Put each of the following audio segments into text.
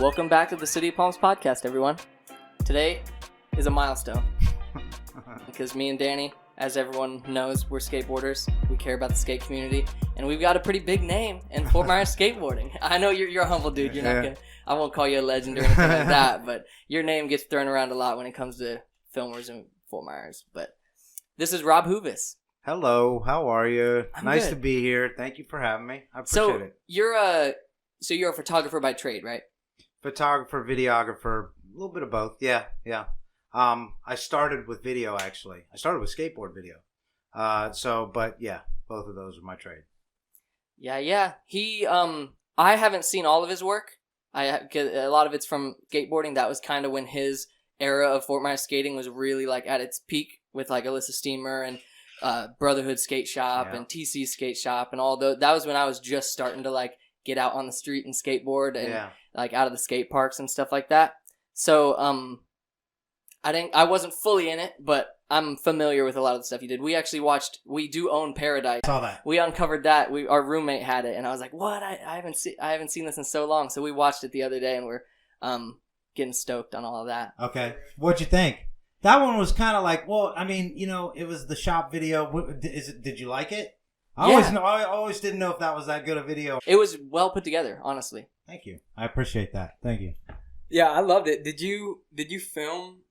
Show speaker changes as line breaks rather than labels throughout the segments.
Welcome back to the City of Palms podcast, everyone. Today is a milestone because me and Danny, as everyone knows, we're skateboarders. We care about the skate community, and we've got a pretty big name in Fort Myers skateboarding. I know you're a humble dude. You're not gonna. I won't call you a legend or anything like that, but your name gets thrown around a lot when it comes to filmers in Fort Myers. But this is Rob Hoovis.
Hello, how are you?
I'm
nice
good.
to be here. Thank you for having me. I appreciate it.
You're a photographer by trade, right?
Photographer, videographer, a little bit of both. Yeah. I started with video, actually. I started with skateboard video. But yeah, both of those are my trade.
Yeah. I haven't seen all of his work. A lot of it's from skateboarding. That was kind of when his era of Fort Myers skating was really like at its peak with like Elissa Steamer and Brotherhood Skate Shop and TC Skate Shop and all those. That was when I was just starting to like get out on the street and skateboard and like out of the skate parks and stuff like that. So I wasn't fully in it, but I'm familiar with a lot of the stuff you did. We do own Paradise.
Saw that.
We uncovered that. Our roommate had it, and I was like, "What? I haven't seen this in so long." So we watched it the other day, and we're getting stoked on all of that.
Okay, what'd you think? That one was kind of like, well, I mean, it was the shop video. Did you like it? I always didn't know if that was that good a video.
It was well put together, honestly.
Thank you. I appreciate that. Thank you.
Yeah, I loved it. Did you film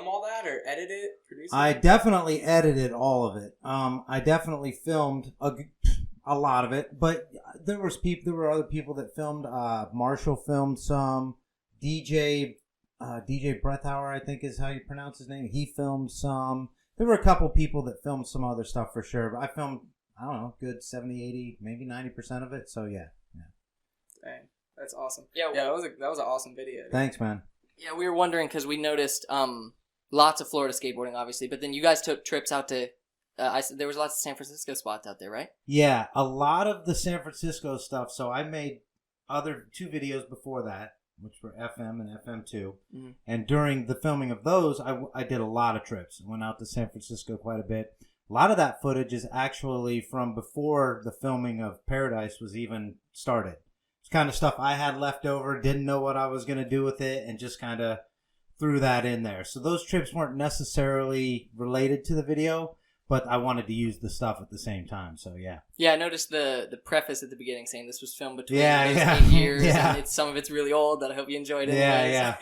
all that or edit it, produce it?
I definitely edited all of it. I definitely filmed a lot of it, but there were other people that filmed. Marshall filmed some. DJ Breathauer, I think is how you pronounce his name. He filmed some. There were a couple people that filmed some other stuff for sure, but I filmed, I don't know, good 70, 80, maybe 90% of it. So yeah.
Dang, that's awesome. Yeah, that was an awesome video.
Thanks, man.
Yeah, we were wondering because we noticed lots of Florida skateboarding, obviously, but then you guys took trips out to. There was lots of San Francisco spots out there, right? Yeah,
a lot of the San Francisco stuff. So I made two videos before that, which were FM and FM2. Mm-hmm. And during the filming of those, I did a lot of trips. I went out to San Francisco quite a bit. A lot of that footage is actually from before the filming of Paradise was even started. It's kind of stuff I had left over, didn't know what I was going to do with it, and just kind of threw that in there. So those trips weren't necessarily related to the video, but I wanted to use the stuff at the same time, so yeah.
Yeah, I noticed the preface at the beginning saying this was filmed between
8
years, and some of it's really old, that I hope you enjoyed it.
Yeah.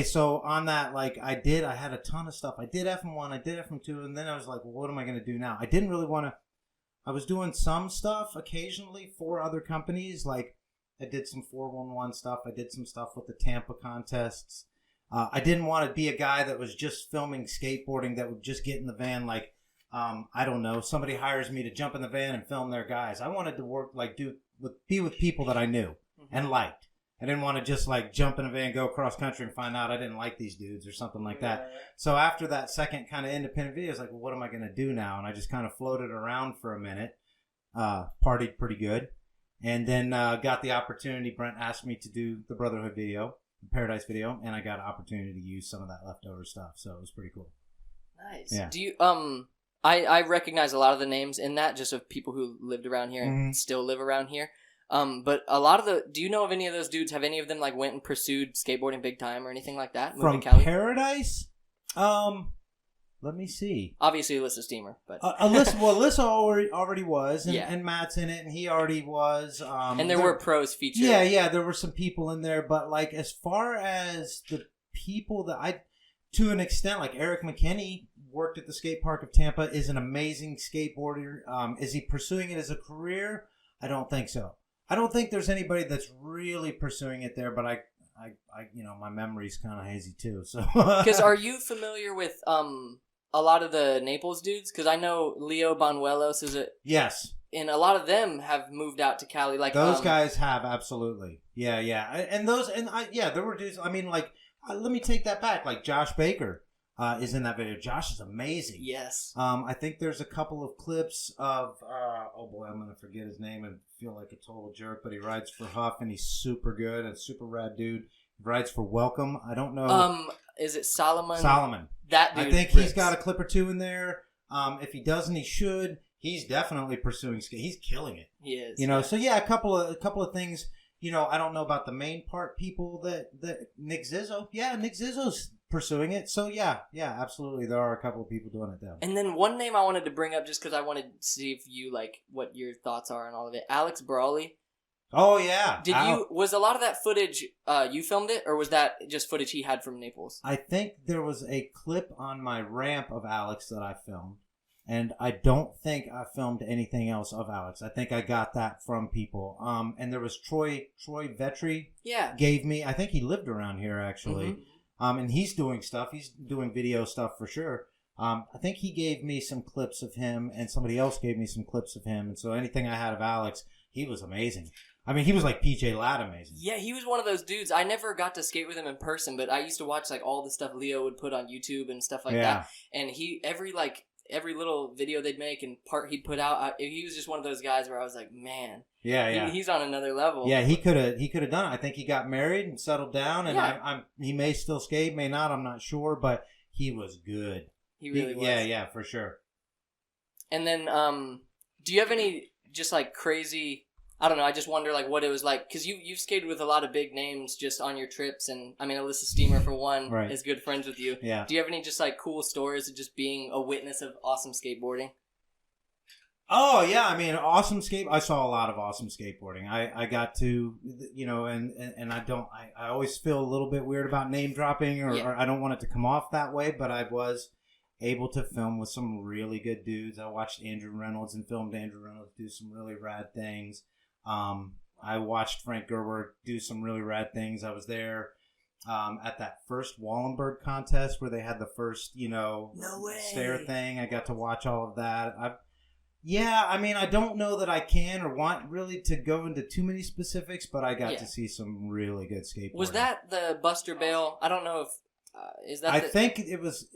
So on that, like, I had a ton of stuff. I did FM1, I did FM2, and then I was like, well, what am I going to do now? I didn't really want to. I was doing some stuff occasionally for other companies, like I did some 411 stuff. I did some stuff with the Tampa contests. I didn't want to be a guy that was just filming skateboarding that would just get in the van like, I don't know, somebody hires me to jump in the van and film their guys. I wanted to work, like, be with people that I knew and liked. I didn't want to just like jump in a van, go cross country, and find out I didn't like these dudes or something like that. So after that second kind of independent video, I was like, well, what am I going to do now? And I just kind of floated around for a minute, partied pretty good, and then got the opportunity. Brent asked me to do the Brotherhood video, the Paradise video, and I got an opportunity to use some of that leftover stuff. So it was pretty cool.
Nice.
Yeah.
Do you I recognize a lot of the names in that, just of people who lived around here and still live around here. But a lot of do you know of any of those dudes? Have any of them like went and pursued skateboarding big time or anything like that?
From Paradise? Let me see.
Obviously, Elissa Steamer, but
Elissa already was, and Matt's in it, and he already was.
And there were pros featured.
Yeah, there were some people in there, but like as far as the people that to an extent, like Eric McKinney worked at the skate park of Tampa, is an amazing skateboarder. Is he pursuing it as a career? I don't think so. I don't think there's anybody that's really pursuing it there, but I my memory's kind of hazy too. So,
because are you familiar with a lot of the Naples dudes? Because I know Leo Banuelos is
yes,
and a lot of them have moved out to Cali. Like
those guys have absolutely, yeah, there were dudes. I mean, like, let me take that back. Like Josh Baker is in that video. Josh is amazing.
Yes.
I think there's a couple of clips of oh boy, I'm gonna forget his name and feel like a total jerk, but he rides for Huff and he's super good and super rad dude. He rides for Welcome. I don't know.
Is it Solomon?
Solomon.
That dude.
I think he's got a clip or two in there. If he doesn't, he should. He's definitely pursuing skate. He's killing it.
He is.
So yeah, a couple of things. I don't know about the main part people that Nick Zizzo. Yeah, Nick Zizzo's pursuing it. So yeah, absolutely. There are a couple of people doing it though.
And then one name I wanted to bring up just because I wanted to see if you what your thoughts are on all of it. Alex Brawley.
Oh yeah.
Was a lot of that footage you filmed it, or was that just footage he had from Naples?
I think there was a clip on my ramp of Alex that I filmed, and I don't think I filmed anything else of Alex. I think I got that from people. And there was Troy Vetri.
Yeah.
Gave me. I think he lived around here actually.
Mm-hmm.
And he's doing stuff. He's doing video stuff for sure. I think he gave me some clips of him, and somebody else gave me some clips of him. And so anything I had of Alex, he was amazing. I mean, he was like PJ Ladd amazing.
Yeah, he was one of those dudes. I never got to skate with him in person, but I used to watch all the stuff Leo would put on YouTube and stuff like that. And every little video they'd make and part he'd put out, he was just one of those guys where I was like, man, he's on another level.
Yeah, he could have done it. I think he got married and settled down, and he may still skate, may not. I'm not sure, but he was good.
He really was.
Yeah, for sure. And
then, do you have any just crazy? I don't know. I just wonder what it was like because you've skated with a lot of big names just on your trips, and I mean Elissa Steamer for one is good friends with you.
Yeah.
Do you have any just cool stories of just being a witness of awesome skateboarding?
Oh yeah, I mean awesome skate. I saw a lot of awesome skateboarding. I got to and I always feel a little bit weird about name dropping or I don't want it to come off that way, but I was able to film with some really good dudes. I watched Andrew Reynolds and filmed Andrew Reynolds do some really rad things. I watched Frank Gerber do some really rad things. I was there at that first Wallenberg contest where they had the first,
no way.
Stair thing. I got to watch all of that. I mean, I don't know that I can or want really to go into too many specifics, but I got to see some really good skateboarding.
Was that the Buster Bale? I don't know if is that.
I think it was.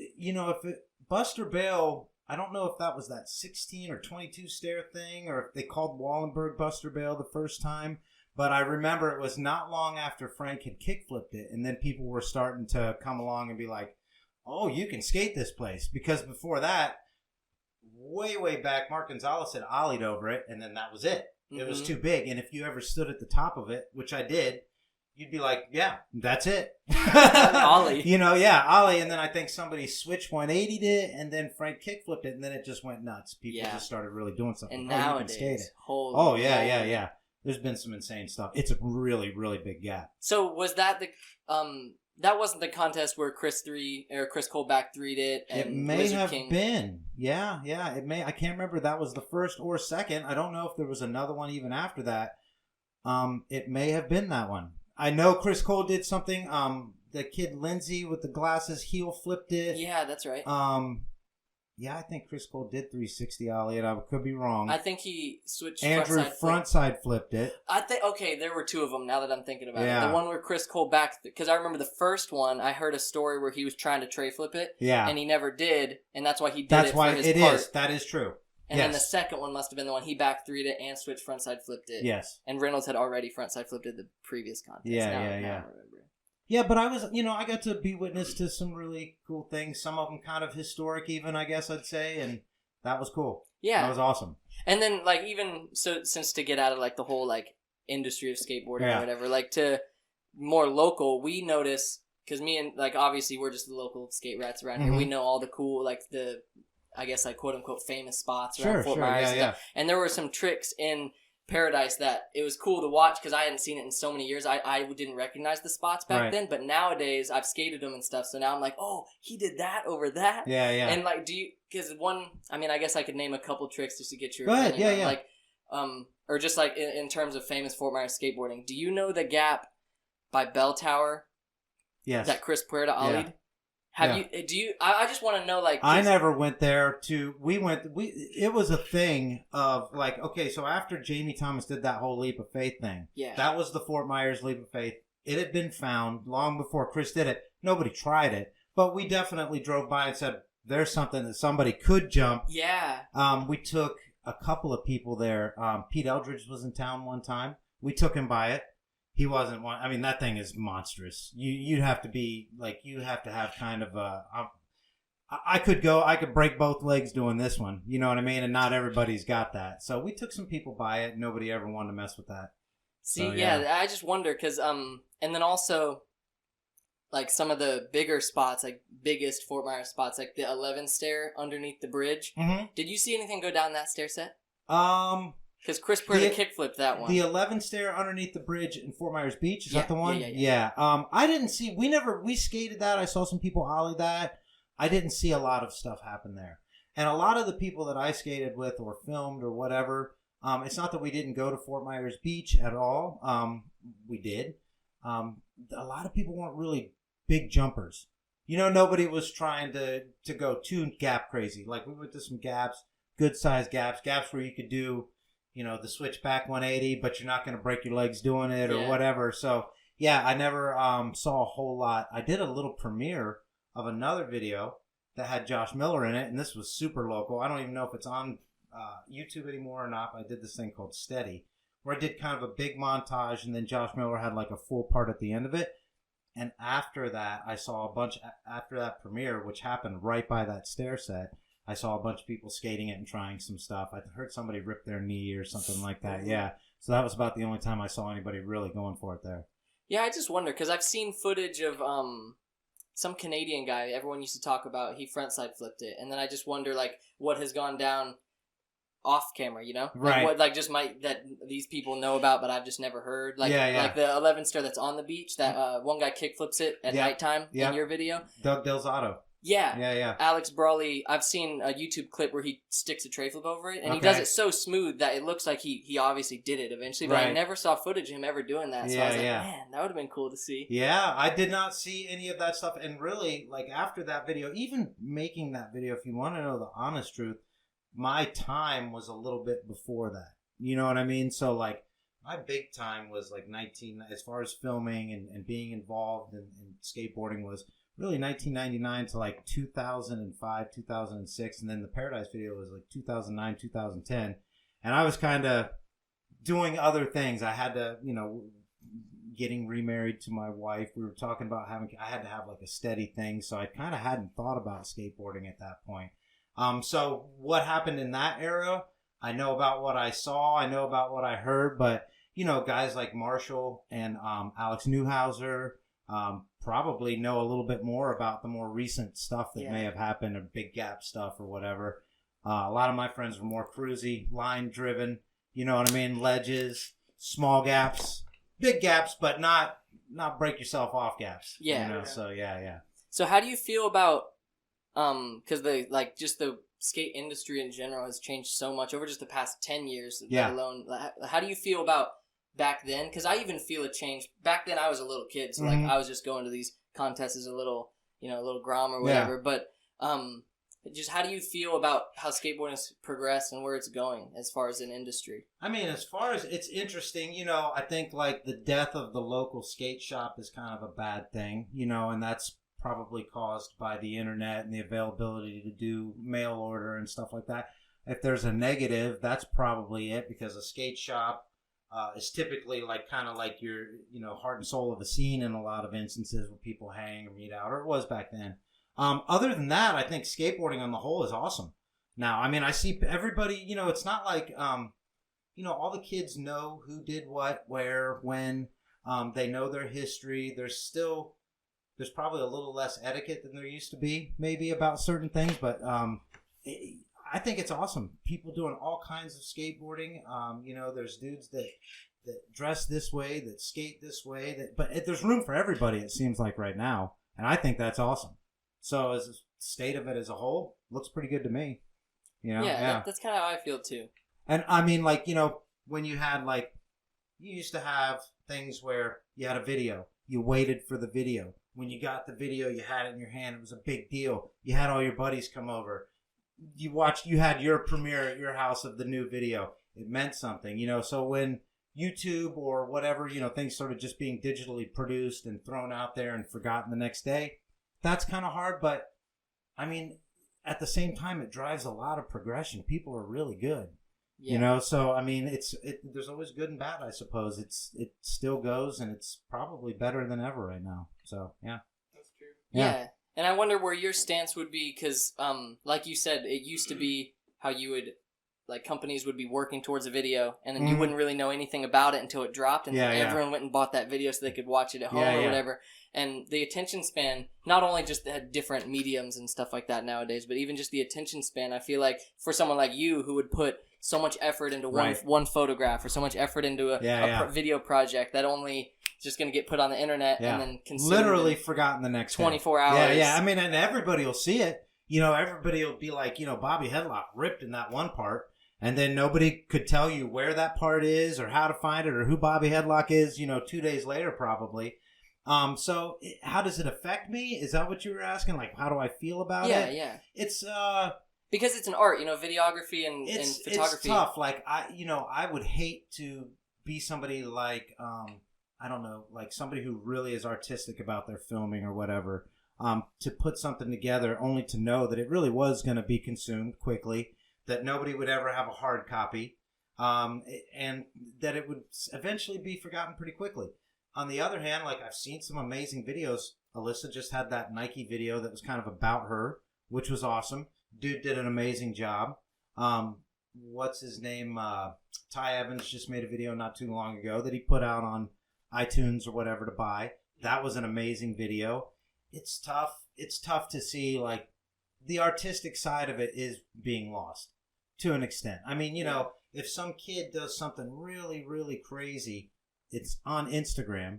Buster Bale. I don't know if that was that 16 or 22 stair thing or if they called Wallenberg Buster Bale the first time. But I remember it was not long after Frank had kickflipped it. And then people were starting to come along and be like, oh, you can skate this place. Because before that, way back, Mark Gonzalez had ollied over it. And then that was it. Mm-hmm. It was too big. And if you ever stood at the top of it, which I did, you'd be like, yeah, that's it.
Ollie.
Ollie. And then I think somebody switch 180'd it, and then Frank kickflipped it, and then it just went nuts. People just started really doing something.
And nowadays,
yeah. There's been some insane stuff. It's a really, really big gap.
So was that that wasn't the contest where Chris Cole back 3'd it? And
it may
Lizard
have
King.
been. Yeah. It may. I can't remember if that was the first or second. I don't know if there was another one even after that. It may have been that one. I know Chris Cole did something. The kid Lindsay with the glasses heel flipped it.
Yeah, that's right.
I think Chris Cole did 360 ollie, and I could be wrong.
I think he switched.
Andrew frontside flipped it.
I think there were two of them. Now that I'm thinking about
it,
the one where Chris Cole back because I remember the first one. I heard a story where he was trying to tray flip it.
Yeah,
and he never did, and that's why he did
that's
it.
Why
for his
it
part.
is. That is true.
And then the second one must have been the one he back 3'd it and switched frontside flipped it.
Yes.
And Reynolds had already frontside flipped it the previous contest.
Yeah.
Now I remember.
Yeah, but I was, I got to be witness to some really cool things. Some of them kind of historic, even I guess I'd say, and that was cool.
Yeah,
that was awesome.
And then even so, since to get out of the whole industry of skateboarding or whatever, to more local, we notice because me and obviously we're just the local skate rats around here. We know all the cool the. I guess quote unquote famous spots around Fort Myers and stuff. And there were some tricks in Paradise that it was cool to watch because I hadn't seen it in so many years. I didn't recognize the spots back then, but nowadays I've skated them and stuff. So now I'm like, oh, he did that over that.
Yeah.
And do you? Because I guess I could name a couple tricks just to get your
opinion.
Go ahead.
Yeah.
Or just in terms of famous Fort Myers skateboarding. Do you know the gap by Bell Tower?
Yes.
That Chris Puerta ollied. I just want to know,
I never went there it was a thing of, so after Jamie Thomas did that whole Leap of Faith thing, that was the Fort Myers Leap of Faith. It had been found long before Chris did it. Nobody tried it, but we definitely drove by and said, there's something that somebody could jump.
Yeah.
We took a couple of people there. Pete Eldridge was in town one time. We took him by it. He wasn't one. I mean, that thing is monstrous. You'd have to be you have to have kind of a. I could break both legs doing this one. You know what I mean? And not everybody's got that. So we took some people by it. Nobody ever wanted to mess with that.
See,
So,
yeah, I just wonder because and then also like some of the bigger spots, like biggest Fort Myers spots, like the 11 stair underneath the bridge.
Mm-hmm.
Did you see anything go down that stair set?
Because
Chris Purdy kickflipped that one.
The 11 stair underneath the bridge in Fort Myers Beach, is that the one?
Yeah.
I didn't see, we skated that. I saw some people ollie that. I didn't see a lot of stuff happen there. And a lot of the people that I skated with or filmed or whatever, it's not that we didn't go to Fort Myers Beach at all. We did. A lot of people weren't really big jumpers. You know, nobody was trying to go too gap crazy. Like, we went to some gaps, good sized gaps where you could do, you know, the switchback 180, but you're not going to break your legs doing it or whatever. So, yeah, I never saw a whole lot. I did a little premiere of another video that had Josh Miller in it, and this was super local. I don't even know if it's on YouTube anymore or not, but I did this thing called Steady, where I did kind of a big montage, and then Josh Miller had like a full part at the end of it. And after that, I saw a bunch, after that premiere, which happened right by that stair set, I saw a bunch of people skating it and trying some stuff. I heard somebody rip their knee or something like that. Yeah. So that was about the only time I saw anybody really going for it there.
Yeah, I just wonder, because I've seen footage of some Canadian guy everyone used to talk about. He frontside flipped it. And then I just wonder, like, what has gone down off camera, you know?
Right.
Like, what, just that these people know about, but I've just never heard. Like, like the 11 stair that's on the beach, that one guy kick flips it at nighttime in your video.
Doug Delzato.
Yeah. Alex Brawley, I've seen a YouTube clip where he sticks a tray flip over it, and he does it so smooth that it looks like he obviously did it eventually, but I never saw footage of him ever doing that, so I was like, man, that would have been cool to see.
Yeah, I did not see any of that stuff, and really, like, after that video, even making that video, if you want to know the honest truth, my time was a little bit before that. You know what I mean? So, like, my big time was, like, as far as filming and being involved in skateboarding was really 1999 to like 2005, 2006, and then the Paradise video was like 2009, 2010, and I was kind of doing other things. I had to, you know, getting remarried to my wife. We were talking about I had to have like a steady thing, so I kind of hadn't thought about skateboarding at that point. So what happened in that era, I know about what I saw, I know about what I heard, but, you know, guys like Marshall and Alex Newhouser, probably know a little bit more about the more recent stuff that may have happened, or big gap stuff or whatever. A lot of my friends were more cruisy, line driven, you know what I mean? Ledges, small gaps, big gaps, but not break yourself off gaps.
Yeah.
You know, so yeah.
So how do you feel about, cause just the skate industry in general has changed so much over just the past 10 years, let alone, how do you feel about back then? Because I even feel a change. Back then I was a little kid, so like I was just going to these contests as a little grom or whatever. But just how do you feel about how skateboarding has progressed and where it's going as far as an industry? I mean, as far as it's interesting, you know, I think like the death of the local skate shop is kind of a bad thing, you know, and that's probably caused by the internet and the availability to do mail order and stuff like that. If there's a negative, that's probably it, because a skate shop is typically like kind of like your, you know, heart and soul of a scene in a lot of instances where people hang or meet out, or it was back then. Other than that, I think skateboarding on the whole is awesome. Now, I mean, I see everybody, you know, it's not like, you know, all the kids know who did what, where, when. They know their history. There's probably a little less etiquette than there used to be, maybe, about certain things, but I think it's awesome. People doing all kinds of skateboarding. You know, there's dudes that dress this way, that skate this way, but there's room for everybody, it seems like right now, and I think that's awesome. So as a state of it as a whole, looks pretty good to me. You know? Yeah. That's kind of how I feel too. And I mean, like, you know, when you had like, you used to have things where you had a video, you waited for the video. When you got the video, you had it in your hand. It was a big deal. You had all your buddies come over. You had your premiere at your house of the new video. It meant something, you know. So when YouTube or whatever, you know, things started just being digitally produced and thrown out there and forgotten the next day, that's kind of hard. But I mean, at the same time, it drives a lot of progression. People are really good, you know. So I mean, there's always good and bad, I suppose. It still goes, and it's probably better than ever right now. So yeah, that's true. Yeah. And I wonder where your stance would be, because, like you said, it used to be how you would like companies would be working towards a video, and then you wouldn't really know anything about it until it dropped, and then everyone went and bought that video so they could watch it at home or whatever. And the attention span, not only just had different mediums and stuff like that nowadays, but even just the attention span, I feel like for someone like you who would put so much effort into one photograph or so much effort into a video project that only is just going to get put on the internet and then consumed
literally forgotten the next
24 hours.
Yeah. I mean, and everybody will see it. You know, everybody will be like, you know, Bobby Headlock ripped in that one part. And then nobody could tell you where that part is or how to find it or who Bobby Headlock is, you know, 2 days later probably. So how does it affect me? Is that what you were asking? Like, how do I feel about it?
Yeah.
It's
because it's an art, you know, videography and photography.
It's tough. Like I would hate to be somebody like I don't know, like somebody who really is artistic about their filming or whatever. To put something together only to know that it really was going to be consumed quickly, that nobody would ever have a hard copy, and that it would eventually be forgotten pretty quickly. On the other hand, like I've seen some amazing videos. Elissa just had that Nike video that was kind of about her, which was awesome. Dude did an amazing job. What's his name? Ty Evans just made a video not too long ago that he put out on iTunes or whatever to buy. That was an amazing video. It's tough. It's tough to see, like, the artistic side of it is being lost to an extent. I mean, you know, if some kid does something really, really crazy, it's on Instagram,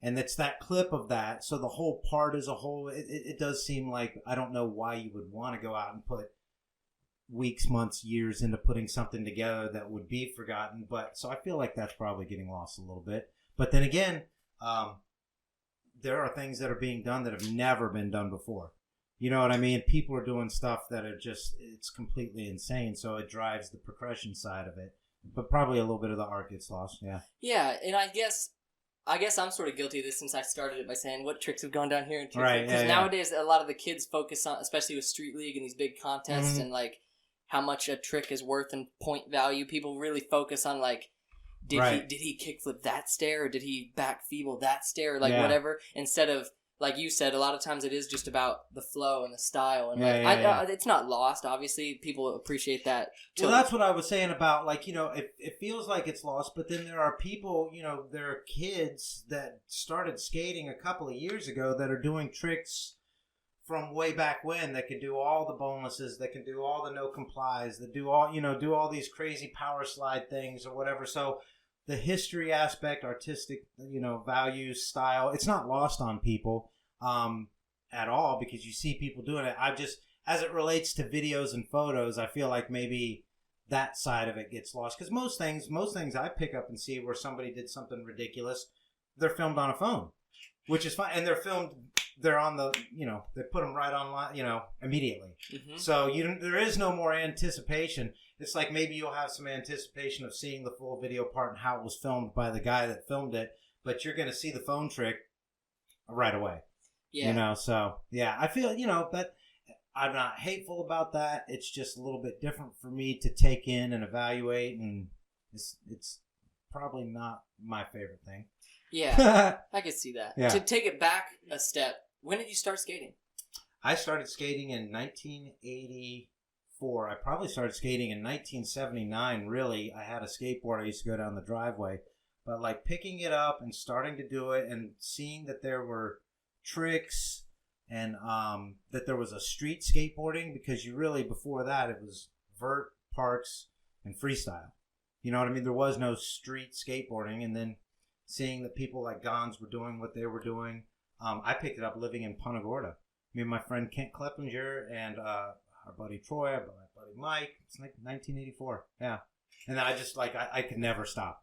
and it's that clip of that, so the whole part as a whole, it does seem like, I don't know why you would want to go out and put weeks, months, years into putting something together that would be forgotten, but, so I feel like that's probably getting lost a little bit. But then again, there are things that are being done that have never been done before. You know what I mean? People are doing stuff that are just, it's completely insane. So it drives the progression side of it. But probably a little bit of the art gets lost, yeah.
Yeah, and I guess I'm sort of guilty of this since I started it by saying what tricks have gone down here.
Right,
because nowadays a lot of the kids focus on, especially with Street League and these big contests and like how much a trick is worth and point value. People really focus on like, did he kickflip that stair, or did he back feeble that stair, or like whatever, instead of, like you said, a lot of times it is just about the flow and the style, and it's not lost. Obviously, people appreciate that too.
Well, that's what I was saying about, like, you know, it feels like it's lost, but then there are people, you know, there are kids that started skating a couple of years ago that are doing tricks from way back when, that can do all the bonuses, that can do all the no complies, that do all these crazy power slide things or whatever. So the history aspect, artistic, you know, values, style, it's not lost on people at all, because you see people doing it. I just, as it relates to videos and photos, I feel like maybe that side of it gets lost, because most things I pick up and see where somebody did something ridiculous, they're filmed on a phone, which is fine, and they're on the, you know, they put them right online, you know, immediately. So there is no more anticipation. It's like maybe you'll have some anticipation of seeing the full video part and how it was filmed by the guy that filmed it, but you're going to see the phone trick right away. Yeah. You know, so, yeah, I feel, you know, that I'm not hateful about that. It's just a little bit different for me to take in and evaluate, and it's probably not my favorite thing.
Yeah, I could see that.
Yeah.
To take it back a step, when did you start skating?
I started skating in 1984. I probably started skating in 1979, really. I had a skateboard. I used to go down the driveway. But, like, picking it up and starting to do it and seeing that there were tricks and that there was a street skateboarding, because you really, before that, it was vert, parks, and freestyle. You know what I mean? There was no street skateboarding. And then seeing that people like Gons were doing what they were doing, I picked it up living in Punta Gorda. Me and my friend Kent Kleppinger and our buddy Troy, my buddy Mike. It's like 1984. Yeah. And then I just, like, I could never stop.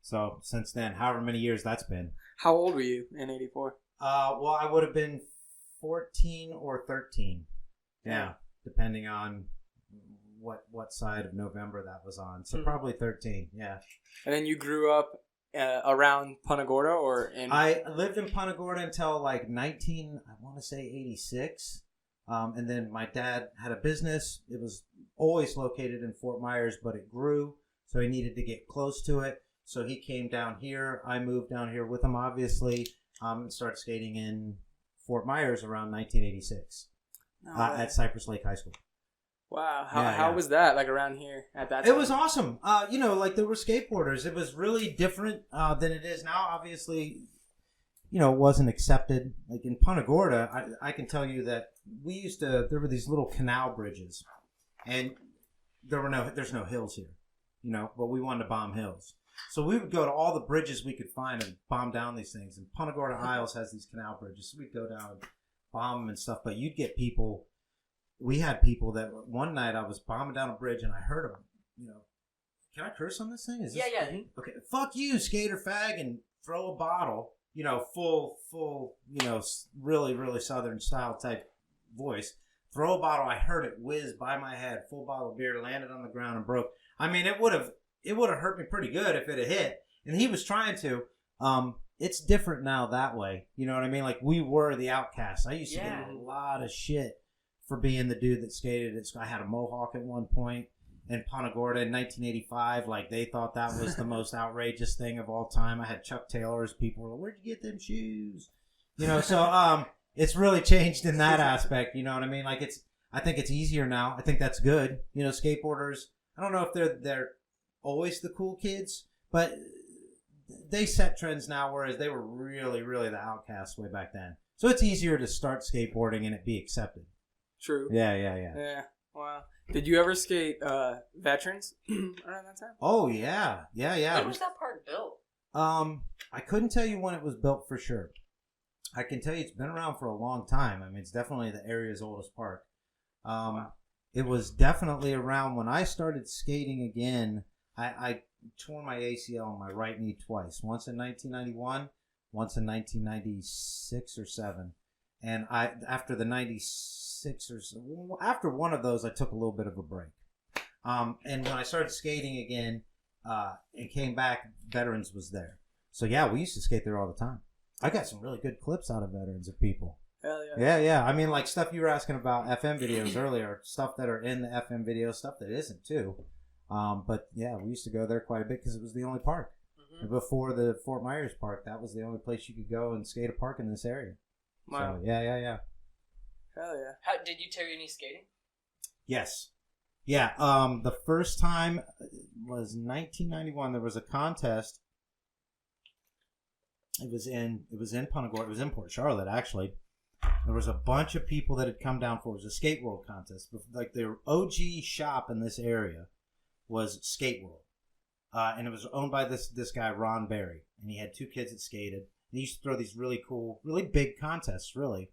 So since then, however many years that's been.
How old were you in 84?
Well, I would have been 14 or 13. Yeah. Depending on what side of November that was on. So probably 13. Yeah.
And then you grew up around Punta Gorda, or in?
I lived in Punta Gorda until like 86. And then my dad had a business. It was always located in Fort Myers, but it grew, so he needed to get close to it. So he came down here. I moved down here with him, obviously, and started skating in Fort Myers around 1986 at Cypress Lake High School.
Wow.
Yeah,
How
yeah.
was that like around here at that time?
It was awesome. Like there were skateboarders. It was really different than it is now. Obviously, it wasn't accepted. Like in Punta Gorda, I can tell you that there were these little canal bridges, and there's no hills here, but we wanted to bomb hills. So we would go to all the bridges we could find and bomb down these things. And Punta Gorda Isles has these canal bridges. So we'd go down and bomb them and stuff. But you'd get people. We had people that one night I was bombing down a bridge and I heard them, can I curse on this thing? Is this,
Yeah.
Okay, fuck you, skater fag, and throw a bottle, full, really, really Southern style type voice. Throw a bottle. I heard it whiz by my head. Full bottle of beer landed on the ground and broke. I mean, it would have hurt me pretty good if it had hit. And he was trying to. It's different now that way. You know what I mean? Like we were the outcasts. I used to get a lot of shit for being the dude that skated. I had a mohawk at one point in Punta Gorda in 1985. Like they thought that was the most outrageous thing of all time. I had Chuck Taylors. People were like, "Where'd you get them shoes?" So it's really changed in that aspect. You know what I mean? Like I think it's easier now. I think that's good. Skateboarders. I don't know if they're always the cool kids, but they set trends now, whereas they were really, really the outcasts way back then. So it's easier to start skateboarding and it be accepted.
True.
Yeah.
Wow. Did you ever skate veterans around that time?
Oh yeah.
When was that park built?
I couldn't tell you when it was built for sure. I can tell you it's been around for a long time. I mean, it's definitely the area's oldest park. It was definitely around when I started skating again. I tore my ACL on my right knee twice. Once in 1991, once in 1996 or 7. And after the 96 or so, after one of those, I took a little bit of a break. And when I started skating again and came back, Veterans was there. So yeah, we used to skate there all the time. I got some really good clips out of Veterans of people.
Hell yeah.
Yeah. I mean, like stuff you were asking about FM videos earlier, stuff that are in the FM videos, stuff that isn't too. But yeah, we used to go there quite a bit because it was the only park. Mm-hmm. Before the Fort Myers Park, that was the only place you could go and skate a park in this area.
Wow.
So, yeah.
Hell yeah.
How did you tear your knee skating?
Yes. Yeah. The first time was 1991. There was a contest. It was in Punta Gorda. It was in Port Charlotte, actually. There was a bunch of people that had come down for it. Was a skate world contest. Like the OG shop in this area was Skate World, and it was owned by this guy Ron Berry, and he had 2 kids that skated. And he used to throw these really cool, really big contests, really.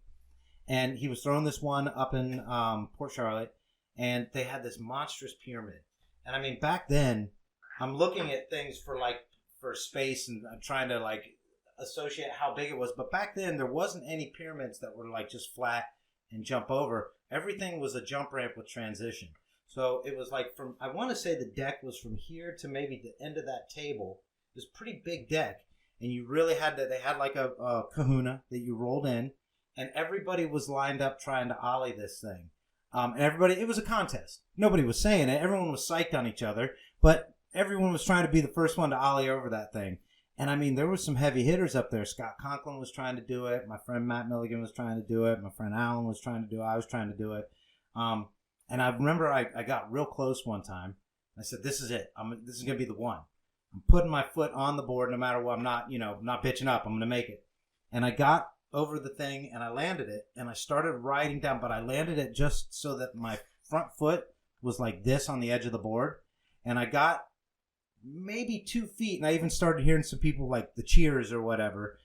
And he was throwing this one up in Port Charlotte, and they had this monstrous pyramid. And I mean, back then, I'm looking at things for space, and I'm trying to associate how big it was. But back then, there wasn't any pyramids that were just flat and jump over. Everything was a jump ramp with transition. So it was I want to say the deck was from here to maybe the end of that table. It was a pretty big deck. And you really had they had a kahuna that you rolled in, and everybody was lined up trying to ollie this thing. It was a contest. Nobody was saying it. Everyone was psyched on each other, but everyone was trying to be the first one to ollie over that thing. And I mean, there were some heavy hitters up there. Scott Conklin was trying to do it. My friend Matt Milligan was trying to do it. My friend Alan was trying to do it. I was trying to do it. And I remember I got real close one time. I said, "This is it. This is gonna be the one. I'm putting my foot on the board no matter what. I'm not, not bitching up. I'm going to make it." And I got over the thing and I landed it and I started riding down, but I landed it just so that my front foot was like this on the edge of the board. And I got maybe 2 feet and I even started hearing some people like the cheers or whatever.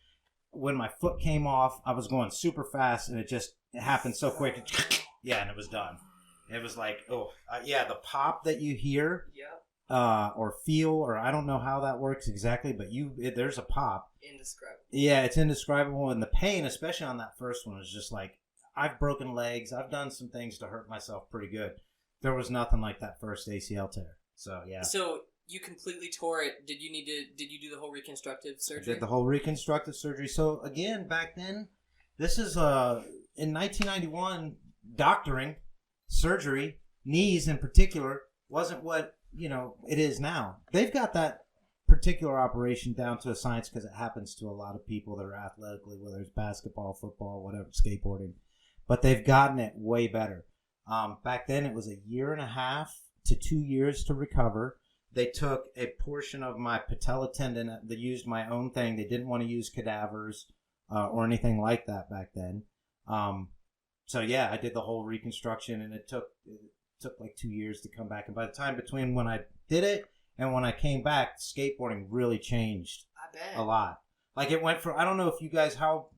When my foot came off, I was going super fast and it happened so quick. And it was done. It was like, the pop that you hear.
Yeah.
Or feel, or I don't know how that works exactly, but there's a pop.
Indescribable.
Yeah, it's indescribable, and the pain, especially on that first one, is just I've broken legs. I've done some things to hurt myself pretty good. There was nothing like that first ACL tear. So yeah.
So you completely tore it. Did you do the whole reconstructive surgery?
I did the whole reconstructive surgery. So again, back then, this is in 1991, doctoring, surgery, knees in particular, wasn't what it is now. They've got that particular operation down to a science because it happens to a lot of people that are athletically, whether it's basketball, football, whatever, skateboarding. But they've gotten it way better. Back then, it was 1.5 to 2 years to recover. They took a portion of my patella tendon. They used my own thing. They didn't want to use cadavers or anything like that back then. So yeah, I did the whole reconstruction, and it took like 2 years to come back. And by the time between when I did it and when I came back, skateboarding really changed.
I bet.
A lot. Like it went from, I don't know if you guys, how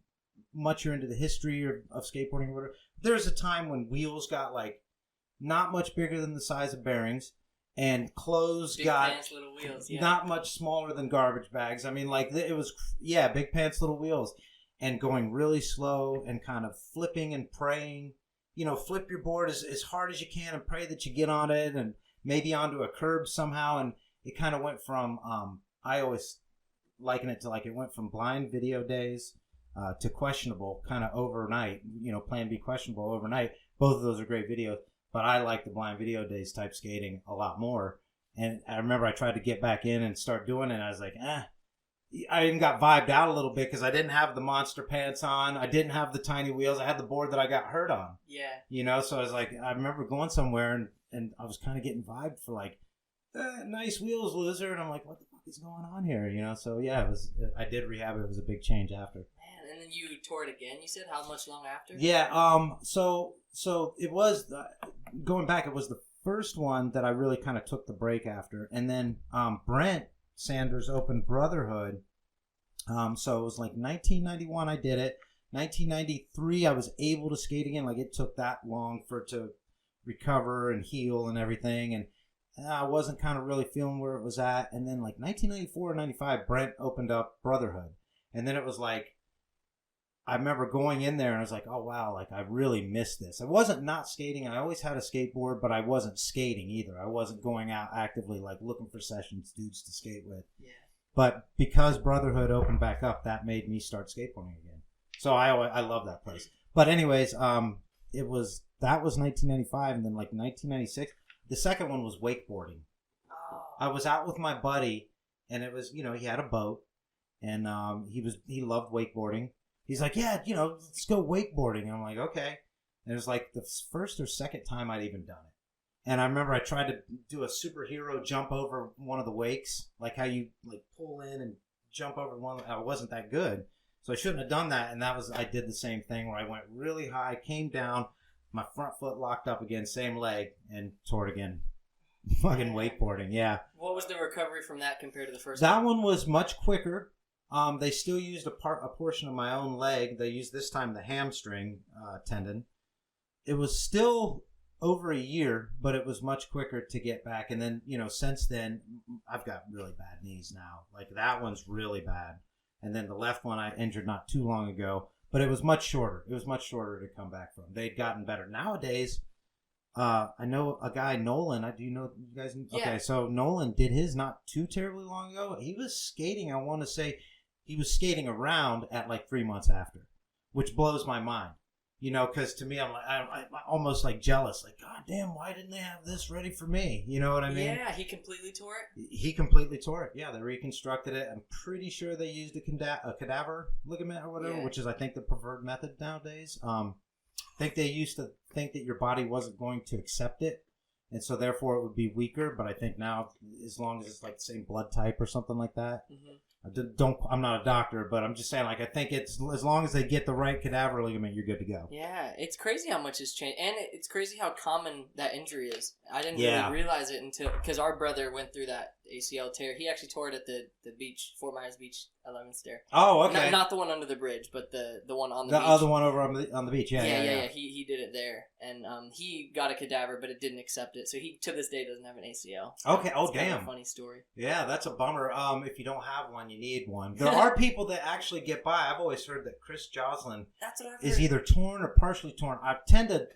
much you're into the history of skateboarding or whatever. There was a time when wheels got like not much bigger than the size of bearings, and clothes
Big
got
pants, little wheels, yeah.
not much smaller than garbage bags. I mean, like it was, yeah, big pants, little wheels, and going really slow and kind of flipping and praying. You know, flip your board as hard as you can and pray that you get on it and maybe onto a curb somehow. And it kind of went from, I always liken it to like it went from blind video days to questionable kind of overnight. You know, Plan B questionable overnight. Both of those are great videos, but I like the blind video days type skating a lot more. And I remember I tried to get back in and start doing it, and I was like, I even got vibed out a little bit because I didn't have the monster pants on. I didn't have the tiny wheels. I had the board that I got hurt on.
Yeah.
You know, so I was like, I remember going somewhere and I was kind of getting vibed for like, nice wheels, loser. And I'm like, what the fuck is going on here? You know, so yeah, I did rehab. It was a big change after.
Man, and then you tore it again, you said? How much long after?
Yeah, so it was, going back, it was the first one that I really kind of took the break after. And then Brent Sanders opened Brotherhood. So it was like 1991 I did it. 1993 I was able to skate again. Like it took that long for it to recover and heal and everything. And I wasn't kind of really feeling where it was at. And then like 1994 or 95, Brent opened up Brotherhood. And then it was like, I remember going in there and I was like, oh wow, like I really missed this. I wasn't not skating. I always had a skateboard, but I wasn't skating either. I wasn't going out actively like looking for sessions, dudes to skate with. Yeah. But because Brotherhood opened back up, that made me start skateboarding again. So I love that place. But anyways, that was 1995, and then like 1996, the second one was wakeboarding. Oh. I was out with my buddy, and it was, you know, he had a boat, and he loved wakeboarding. He's like, yeah, you know, let's go wakeboarding. And I'm like, okay. And it was like the first or second time I'd even done it. And I remember I tried to do a superhero jump over one of the wakes, like how you like pull in and jump over one. I wasn't that good, so I shouldn't have done that. And I did the same thing where I went really high, came down, my front foot locked up again, same leg, and tore it again. Fucking wakeboarding, yeah.
What was the recovery from that compared to the first
That one was much quicker. They still used a portion of my own leg. They used this time the hamstring tendon. It was still over a year, but it was much quicker to get back. And then, you know, since then, I've got really bad knees now. Like that one's really bad. And then the left one I injured not too long ago, but it was much shorter. It was much shorter to come back from. They'd gotten better. Nowadays, I know a guy, Nolan. Do you know you guys?
Yeah.
Okay, so Nolan did his not too terribly long ago. He was skating, I want to say, he was skating around at like 3 months after, which blows my mind. You know, because to me, I'm almost like jealous. Like, God damn, why didn't they have this ready for me? You know what I mean?
Yeah, he completely tore it?
He completely tore it. Yeah, they reconstructed it. I'm pretty sure they used a cadaver ligament or whatever, which is, I think, the preferred method nowadays. I think they used to think that your body wasn't going to accept it, and so therefore it would be weaker. But I think now, as long as it's like the same blood type or something like that, I'm not a doctor, but I'm just saying, like, I think it's as long as they get the right cadaver ligament, you're good to go.
Yeah, it's crazy how much has changed, and it's crazy how common that injury is. I didn't really realize it until, because our brother went through that ACL tear. He actually tore it at the beach, Fort Myers Beach, 11th Stair.
Oh, okay.
Not the one under the bridge, but the one on the beach.
The other one over on the beach. Yeah.
He did it there, and he got a cadaver, but it didn't accept it, so he to this day doesn't have an ACL.
Okay. Oh,
it's
damn.
Kind of a funny story.
Yeah, that's a bummer. If you don't have one, you need one. There are people that actually get by. I've always heard that Chris Joslin is either torn or partially torn. I tend to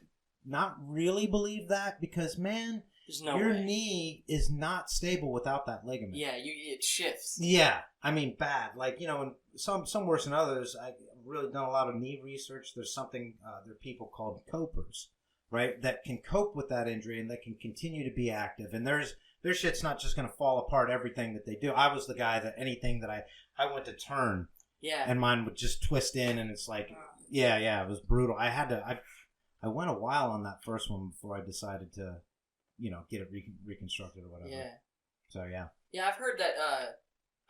not really believe that because, man, your knee is not stable without that ligament.
Yeah, it shifts.
Yeah, I mean, bad. Like, you know, and some worse than others. I've really done a lot of knee research. There's something, there are people called copers, right, that can cope with that injury and that can continue to be active. And their shit's not just going to fall apart everything that they do. I was the guy that anything that I went to turn, and mine would just twist in, and it's like, yeah, it was brutal. I I went a while on that first one before I decided to, get it reconstructed or whatever.
Yeah.
So yeah.
Yeah, I've heard that.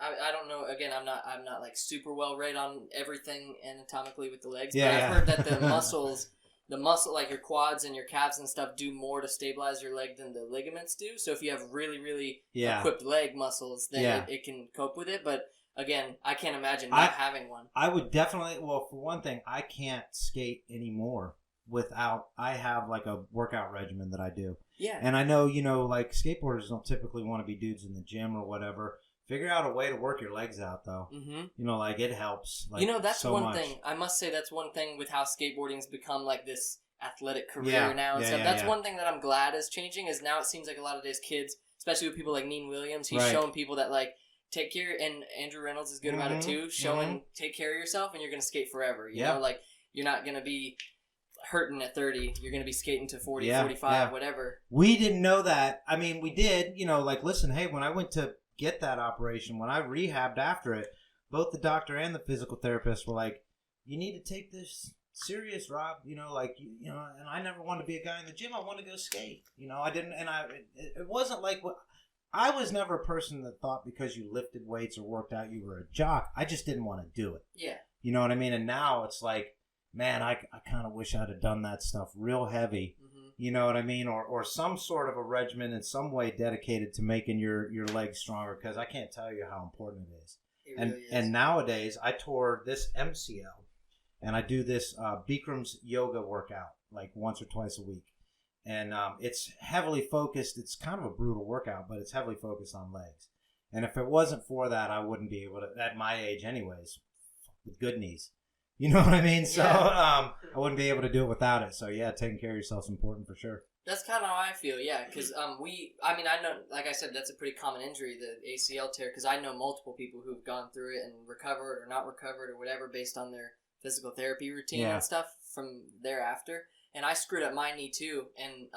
I don't know. Again, I'm not like super well read on everything anatomically with the legs.
Yeah,
but
yeah.
I've heard that the muscle like your quads and your calves and stuff do more to stabilize your leg than the ligaments do. So if you have really, really equipped leg muscles, then it can cope with it. But again, I can't imagine not having one.
I would definitely. Well, for one thing, I can't skate anymore without. I have like a workout regimen that I do.
Yeah.
And I know, like skateboarders don't typically want to be dudes in the gym or whatever. Figure out a way to work your legs out, though. Mm-hmm. Like, it helps. Like,
that's
so
one
much.
thing. I must say that's one thing with how skateboarding's become, like, this athletic career now and stuff. That's one thing that I'm glad is changing, is now it seems like a lot of these kids, especially with people like Neen Williams, he's showing people that, like, take care, and Andrew Reynolds is good about it, too, showing take care of yourself, and you're going to skate forever. You know, like, you're not going to be hurting at 30. You're going to be skating to 40, 45, whatever.
We didn't know that. I mean, we did, like, listen, hey, when I went to get that operation, when I rehabbed after it, both the doctor and the physical therapist were like, you need to take this serious, Rob, and I never wanted to be a guy in the gym. I want to go skate. I didn't, and it wasn't like I was never a person that thought because you lifted weights or worked out you were a jock. I just didn't want to do it.
Yeah.
You know what I mean? And now it's like, man, I kind of wish I'd have done that stuff real heavy. You know what I mean? Or some sort of a regimen in some way dedicated to making your legs stronger, because I can't tell you how important it is. Really is. And nowadays, I tore this MCL, and I do this Bikram's yoga workout like once or twice a week. And it's heavily focused. It's kind of a brutal workout, but it's heavily focused on legs. And if it wasn't for that, I wouldn't be able to, at my age anyways, with good knees. You know what I mean? So I wouldn't be able to do it without it. So yeah, taking care of yourself is important for sure.
That's kind of how I feel, yeah. Because I know, like I said, that's a pretty common injury, the ACL tear. Because I know multiple people who've gone through it and recovered or not recovered or whatever based on their physical therapy routine and stuff from thereafter. And I screwed up my knee too, and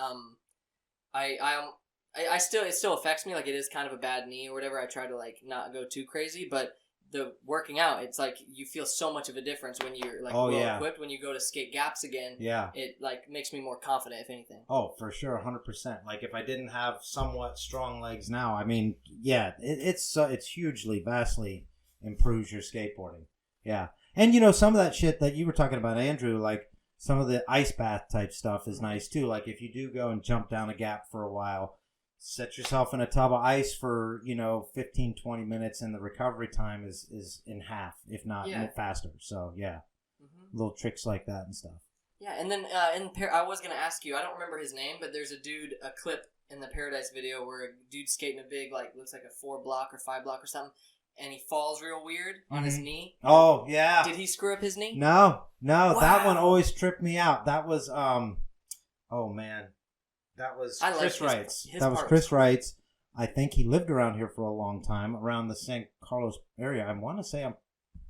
I still, it still affects me. Like, it is kind of a bad knee or whatever. I try to like not go too crazy, but the working out, it's like you feel so much of a difference when you're like equipped. When you go to skate gaps again, it like makes me more confident, if anything. Oh, for sure, 100%. Like, if I didn't have somewhat strong legs now, I mean, it's hugely, vastly improves your skateboarding. Yeah, and some of that shit that you were talking about, Andrew, like some of the ice bath type stuff is nice too. Like, if you do go and jump down a gap for a while, set yourself in a tub of ice for 15, 20 minutes, and the recovery time is in half, if not faster. So little tricks like that and stuff. Yeah, and then I was gonna ask you, I don't remember his name, but there's a clip in the Paradise video where a dude's skating a big, like, looks like a 4 block or 5 block or something, and he falls real weird on his knee. Oh yeah. Did he screw up his knee? No, wow. That one always tripped me out. That was oh man. That was Chris Wright's. That was Chris Wright's. I think he lived around here for a long time, around the San Carlos area. I want to say I'm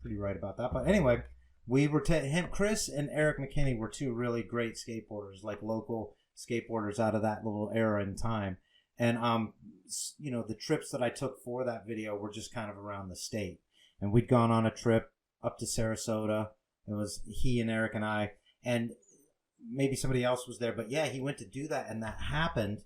pretty right about that. But anyway, we were Chris and Eric McKinney were two really great skateboarders, like local skateboarders out of that little era in time. And the trips that I took for that video were just kind of around the state. And we'd gone on a trip up to Sarasota. It was he and Eric and I, and maybe somebody else was there, but he went to do that, and that happened.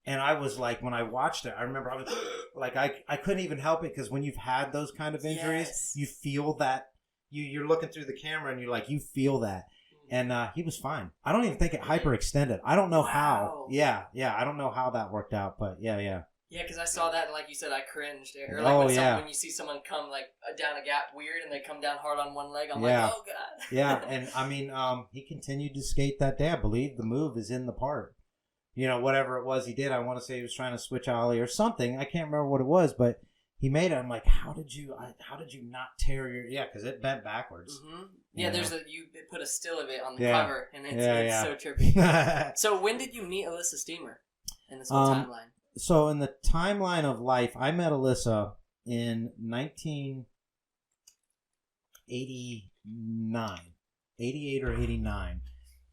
And I was like, when I watched it, I remember I was like, I couldn't even help it, because when you've had those kind of injuries, you feel that you're looking through the camera and you're like, you feel that. And he was fine. I don't even think it hyperextended. I don't know how. Yeah, I don't know how that worked out, but yeah. Yeah, because I saw that, and like you said, I cringed. Or like when you see someone come like down a gap weird, and they come down hard on one leg, I'm like, oh god. Yeah, and I mean, he continued to skate that day. I believe the move is in the part. Whatever it was he did, I want to say he was trying to switch ollie or something. I can't remember what it was, but he made it. I'm like, how did you not tear your? Yeah, because it bent backwards. Mm-hmm. Yeah, you put a still of it on the cover, and it's so trippy. So when did you meet Elissa Steamer in this whole timeline? So in the timeline of life, I met Elissa in 1989, 88 or 89.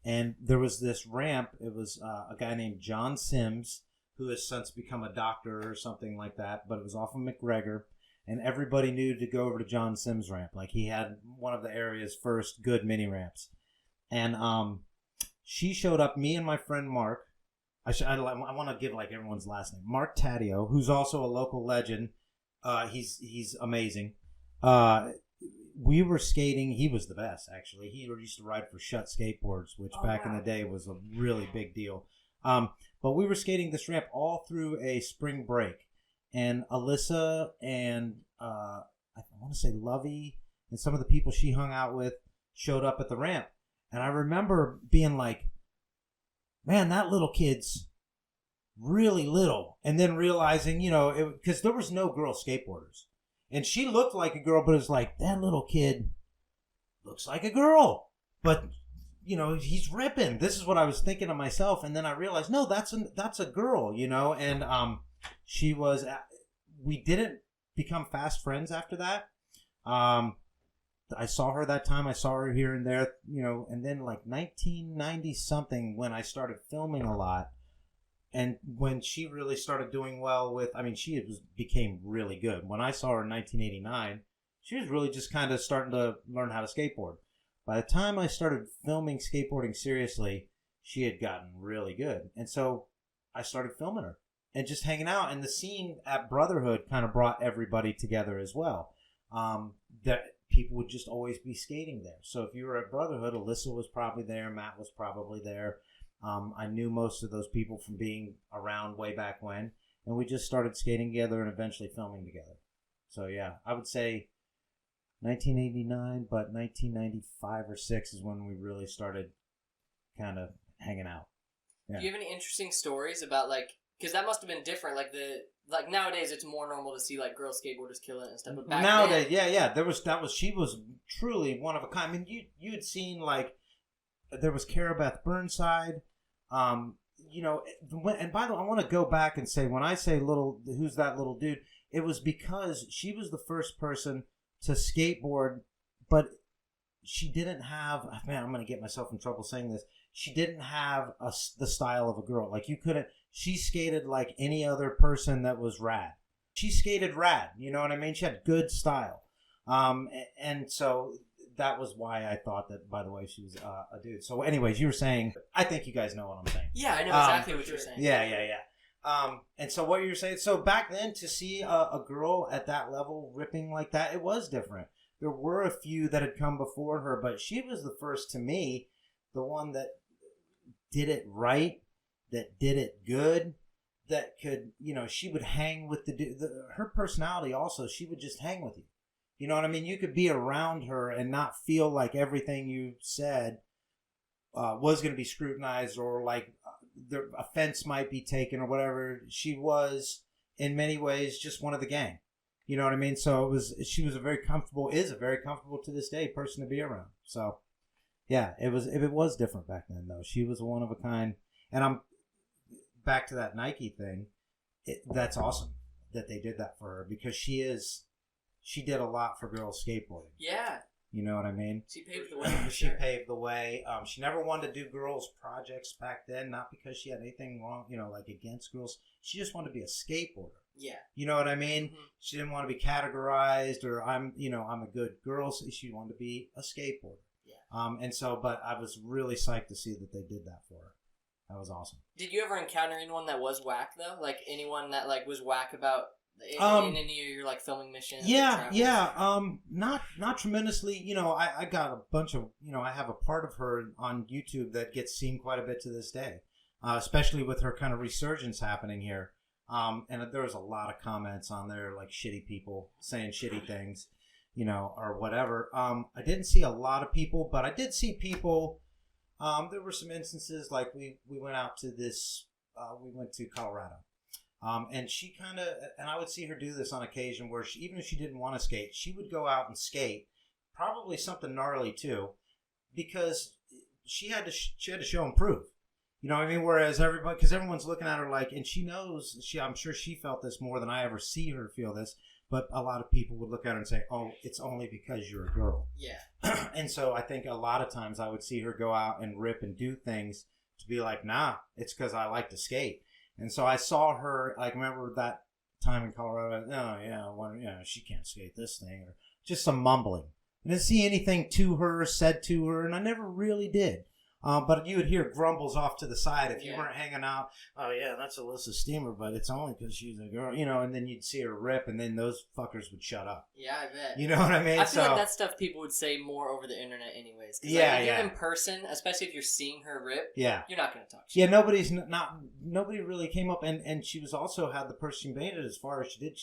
And there was this ramp. It was a guy named John Sims, who has since become a doctor or something like that, but it was off of McGregor. And everybody knew to go over to John Sims' ramp. Like, he had one of the area's first good mini ramps. And
she showed up. Me and my friend Mark. I want to give like everyone's last name. Mark Taddeo, who's also a local legend. He's amazing. We were skating. He was the best, actually. He used to ride for Shut Skateboards, which back in the day was a really big deal. But we were skating this ramp all through a spring break, and Elissa and I want to say Lovey and some of the people she hung out with showed up at the ramp, and I remember being like, "Man, that little kid's really little," and then realizing, because there was no girl skateboarders. And she looked like a girl, but it was like, that little kid looks like a girl. But, he's ripping. This is what I was thinking of myself. And then I realized, no, that's a girl, And she was, we didn't become fast friends after that. I saw her that time. I saw her here and there, and then like 1990-something when I started filming a lot. And when she really started doing well she became really good. When I saw her in 1989, she was really just kind of starting to learn how to skateboard. By the time I started filming skateboarding seriously, she had gotten really good. And so I started filming her and just hanging out. And the scene at Brotherhood kind of brought everybody together as well. That people would just always be skating there. So if you were at Brotherhood, Elissa was probably there, Matt was probably there. I knew most of those people from being around way back when, and we just started skating together and eventually filming together. So yeah, I would say 1989, but 1995 or 6 is when we really started kind of hanging out. Yeah.
Do you have any interesting stories about because that must have been different. Like nowadays, it's more normal to see like girl skateboarders kill it and stuff. But back
nowadays,
then,
she was truly one of a kind. I mean, you had seen there was Carabeth Burnside. And by the way, I want to go back and say, when I say who's that little dude, it was because she was the first person to skateboard, but she didn't have, man, I'm going to get myself in trouble saying this. She didn't have the style of a girl. Like she skated like any other person that was rad. She skated rad, you know what I mean? She had good style. And so that was why I thought that, by the way, she was a dude. So anyways, you were saying, I think you guys know what I'm saying.
Yeah, I know exactly what you're saying.
Yeah. And so what you were saying, so back then to see a girl at that level ripping like that, it was different. There were a few that had come before her, but she was the first to me, the one that did it right, that did it good, that could, she would hang with her personality also, she would just hang with you. You know what I mean? You could be around her and not feel like everything you said was going to be scrutinized or like the offense might be taken or whatever. She was, in many ways, just one of the gang. You know what I mean? So she was a very comfortable to this day person to be around. So, yeah, it was different back then, though. She was one of a kind. And I'm back to that Nike thing. That's awesome that they did that for her because she did a lot for girls skateboarding.
Yeah.
You know what I mean?
She paved the way.
She paved the way. She never wanted to do girls' projects back then, not because she had anything wrong, against girls. She just wanted to be a skateboarder.
Yeah.
You know what I mean?
Mm-hmm.
She didn't want to be categorized or I'm a good girl. She wanted to be a skateboarder. Yeah. But I was really psyched to see that they did that for her. That was awesome. Did
you ever encounter anyone that was whack though? Like anyone that was whack about in any of your filming missions? Not tremendously. I got a bunch of I have a part of her on YouTube that gets seen quite a bit to this day, especially with her kind of resurgence happening here. And there was a lot of comments on there like shitty people saying shitty things, or whatever. I didn't see a lot of people, but I did see people. There were some instances like we went out to this. We went to Colorado. And she and I would see her do this on occasion where even if she didn't want to skate, she would go out and skate, probably something gnarly too, because she had to show and prove. You know what I mean? Whereas because everyone's looking at her and she knows, I'm sure she felt this more than I ever see her feel this, but a lot of people would look at her and say, oh, it's only because you're a girl. Yeah. And so I think a lot of times I would see her go out and rip and do things to be like, nah, it's because I like to skate. And so I saw her, remember that time in Colorado, she can't skate this thing, or just some mumbling. I didn't see anything to her, said to her, and I never really did.
But you would hear grumbles off to the side if you weren't hanging out. Oh, yeah, that's Elissa Steamer, but it's only because she's a girl, and then you'd see her rip, and then those fuckers would shut up.
Yeah, I bet.
You know what I mean?
I feel like that's stuff people would say more over the internet anyways. If you're in person, especially if you're seeing her rip, you're not going to talk shit.
Yeah, nobody really came up, and she was also had the person she made it as far as she did.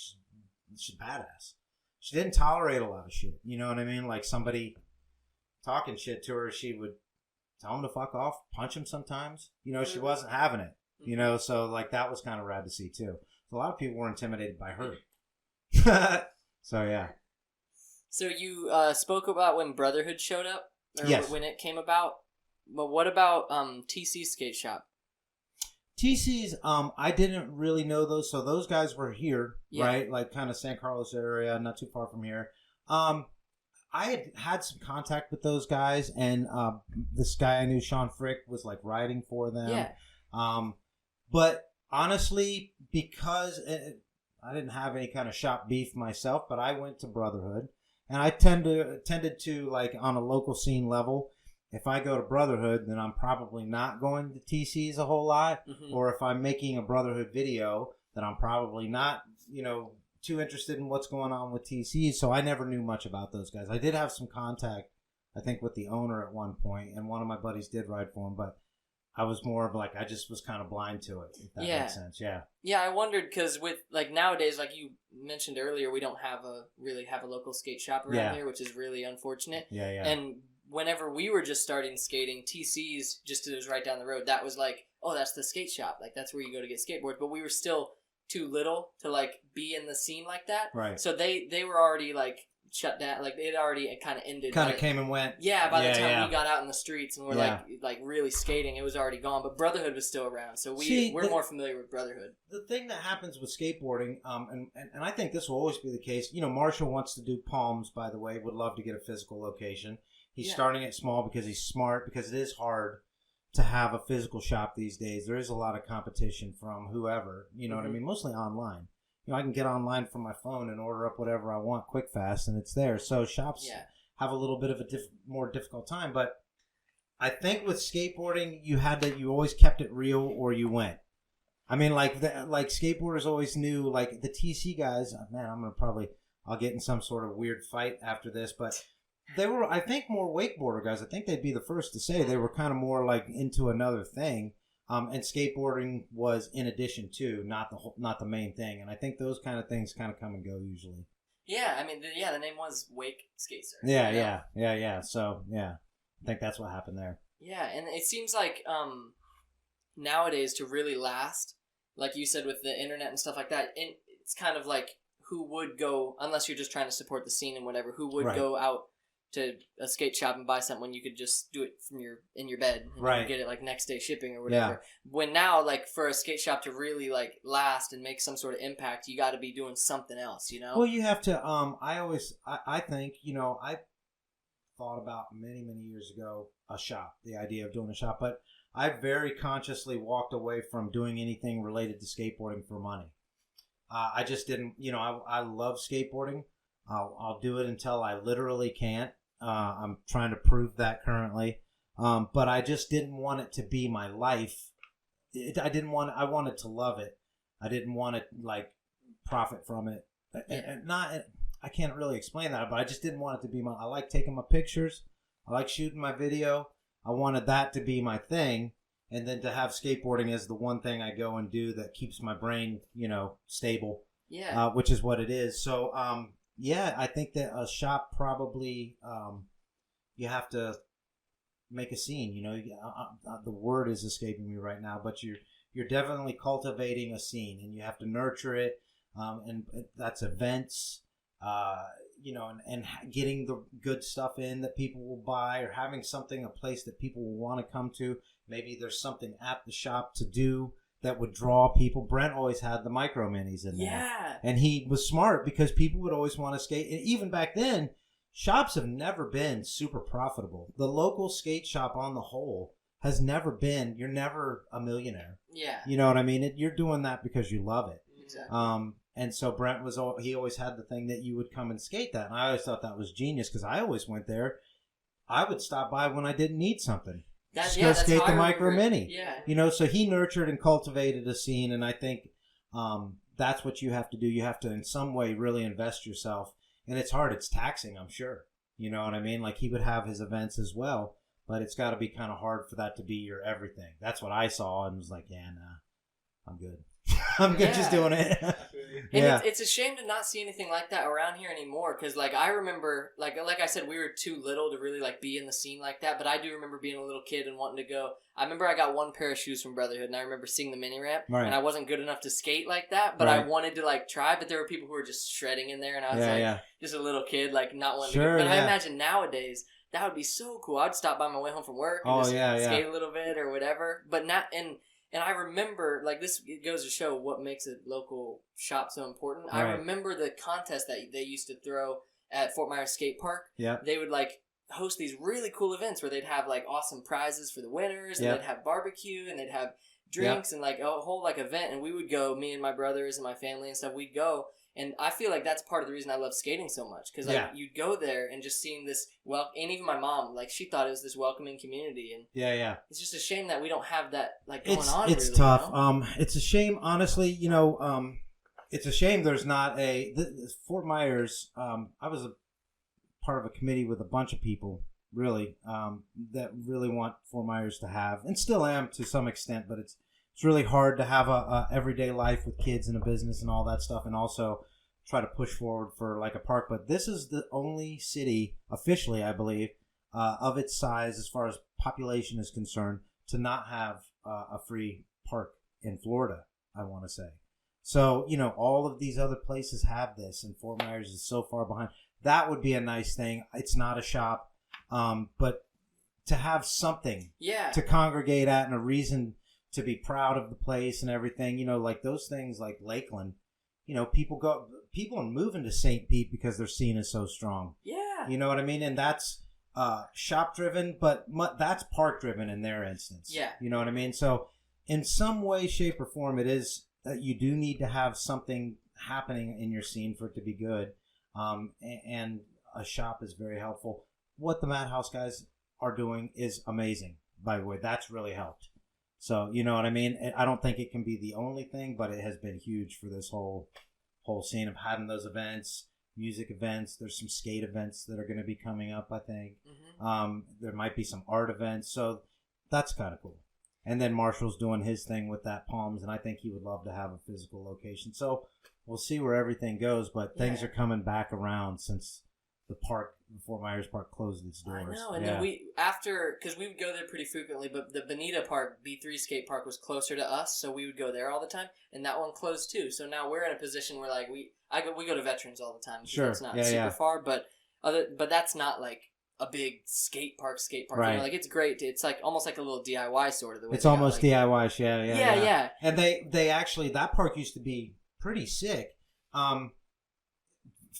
She's badass. She didn't tolerate a lot of shit. You know what I mean? Like somebody talking shit to her, she would tell him to fuck off, punch him sometimes. She wasn't having it. So like that was kind of rad to see too. So a lot of people were intimidated by her. So yeah.
So you spoke about when Brotherhood showed up, or when it came about. But what about TC's skate shop?
TC's, I didn't really know those. So those guys were here, right? Like kind of San Carlos area, not too far from here. I had some contact with those guys, and this guy I knew, Sean Frick, was like riding for them. Yeah. But honestly, because I didn't have any kind of shop beef myself, but I went to Brotherhood, and I tended to like on a local scene level. If I go to Brotherhood, then I'm probably not going to TC's a whole lot. Mm-hmm. Or if I'm making a Brotherhood video, then I'm probably not, too interested in what's going on with TC's. So I never knew much about those guys. I did have some contact, I think, with the owner at one point, and one of my buddies did ride for him, but I was more of like, I just was kind of blind to it, if that makes sense. Yeah. Yeah,
I wondered, because with, like, nowadays, like you mentioned earlier, we don't really have a local skate shop around here, which is really unfortunate.
Yeah.
And whenever we were just starting skating, TC's, just it was right down the road, that was like, oh, that's the skate shop. Like, that's where you go to get skateboards. But we were still too little to, like, be in the scene like that.
Right.
So they were already, like, shut down. Like, it already kind of ended.
Kind of came and went.
Yeah, by the time we got out in the streets and we're, like really skating, it was already gone. But Brotherhood was still around. So we're more familiar with Brotherhood.
The thing that happens with skateboarding, and I think this will always be the case, Marshall wants to do Palms, by the way, would love to get a physical location. He's starting it small because he's smart, because it is hard to have a physical shop these days. There is a lot of competition from whoever, what I mean? Mostly online. I can get online from my phone and order up whatever I want quick, fast, and it's there. So shops have a little bit of a more difficult time. But I think with skateboarding, you always kept it real or you went. I mean, like skateboarders always knew, like the TC guys, man, I'll get in some sort of weird fight after this, but they were, I think, more wakeboarder guys. I think they'd be the first to say they were kind of more like into another thing. And skateboarding was in addition to, not the main thing. And I think those kind of things kind of come and go usually.
Yeah, I mean, the name was Wake Skate Surf.
Yeah. So, yeah, I think that's what happened there.
Yeah, and it seems like nowadays to really last, like you said with the internet and stuff like that, it's kind of like who would go, unless you're just trying to support the scene and whatever, who would go out to a skate shop and buy something when you could just do it from in your bed and you could get it like next day shipping or whatever. Yeah. When now, like, for a skate shop to really like last and make some sort of impact, you got to be doing something else, Well,
you have to. I think I thought about many years ago a shop, the idea of doing a shop, but I very consciously walked away from doing anything related to skateboarding for money. I just didn't. I love skateboarding. I'll do it until I literally can't. I'm trying to prove that currently. But I just didn't want it to be my life. I wanted to love it. I didn't want to like profit from it. I can't really explain that, but I just didn't want it to be I like taking my pictures. I like shooting my video. I wanted that to be my thing. And then to have skateboarding as the one thing I go and do that keeps my brain, stable.
Yeah.
Which is what it is. So, I think that a shop probably, you have to make a scene. The word is escaping me right now, but you're definitely cultivating a scene, and you have to nurture it. And that's events, and getting the good stuff in that people will buy, or having a place that people will want to come to. Maybe there's something at the shop to do that would draw people. Brent always had the micro minis in there.
Yeah.
And he was smart because people would always want to skate. And even back then, shops have never been super profitable. The local skate shop on the whole has never been, you're never a millionaire.
Yeah.
You know what I mean? You're doing that because you love it.
Exactly.
And so Brent he always had the thing that you would come and skate that. And I always thought that was genius because I always went there. I would stop by when I didn't need something. Just
yeah,
go
that's
skate
how
the
I
micro
remember it.
mini.
Yeah.
You know, so he nurtured and cultivated a scene, and I think that's what you have to do. You have to, in some way, really invest yourself, and it's hard. It's taxing, I'm sure. You know what I mean? Like, he would have his events as well, but it's got to be kind of hard for that to be your everything. That's what I saw, and was like, yeah, nah, I'm good. I'm good just doing it.
And it's a shame to not see anything like that around here anymore. Because like I remember, like I said, we were too little to really like be in the scene like that. But I do remember being a little kid and wanting to go. I remember I got one pair of shoes from Brotherhood, and I remember seeing the mini ramp, and I wasn't good enough to skate like that. But I wanted to like try. But there were people who were just shredding in there, and I was just a little kid, like not wanting to. Go. But I imagine nowadays that would be so cool. I'd stop by my way home from work and skate a little bit or whatever. But not And I remember, like, this goes to show what makes a local shop so important. I remember the contest that they used to throw at Fort Myers Skate Park. Yeah. They would, like, host these really cool events where they'd have, like, awesome prizes for the winners, and they'd have barbecue, and they'd have drinks, and, like, a whole, like, event. And we would go, me and my brothers and my family and stuff, we'd go. And I feel like that's part of the reason I love skating so much. Because, like, you'd go there and just seeing this, and even my mom, like, she thought it was this welcoming community. And it's just a shame that we don't have that, like, going on.
It's
really,
tough.
You know?
It's a shame, honestly, you know, it's a shame there's not Fort Myers, I was a part of a committee with a bunch of people, really, that really want Fort Myers to have, and still am to some extent, but it's really hard to have a everyday life with kids and a business and all that stuff, and also try to push forward for like a park. But this is the only city officially, I believe, of its size as far as population is concerned, to not have a free park in Florida, I want to say. So, you know, all of these other places have this, and Fort Myers is so far behind. That would be a nice thing. It's not a shop, but to have something to congregate at and a reason to be proud of the place and everything, you know, like those things like Lakeland, you know, people are moving to St. Pete because their scene is so strong. Yeah. You know what I mean? And that's shop driven, but that's park driven in their instance. Yeah. You know what I mean? So in some way, shape, or form, it is that you do need to have something happening in your scene for it to be good. And a shop is very helpful. What the Madhouse guys are doing is amazing, by the way. That's really helped. So, you know what I mean? I don't think it can be the only thing, but it has been huge for this whole scene of having those events, music events. There's some skate events that are going to be coming up, I think. Mm-hmm. There might be some art events. So that's kind of cool. And then Marshall's doing his thing with that Palms, and I think he would love to have a physical location. So we'll see where everything goes, but things are coming back around since the Fort Myers Park closed its doors.
I know, and then because we would go there pretty frequently, but the Bonita Park, B3 skate park, was closer to us, so we would go there all the time, and that one closed too. So now we're in a position where like we go to Veterans all the time. Sure, it's not super far, but that's not like a big skate park. Right. You know, like it's great. It's like almost like a little DIY sort of the way. It's almost
DIY, yeah. And they actually, that park used to be pretty sick.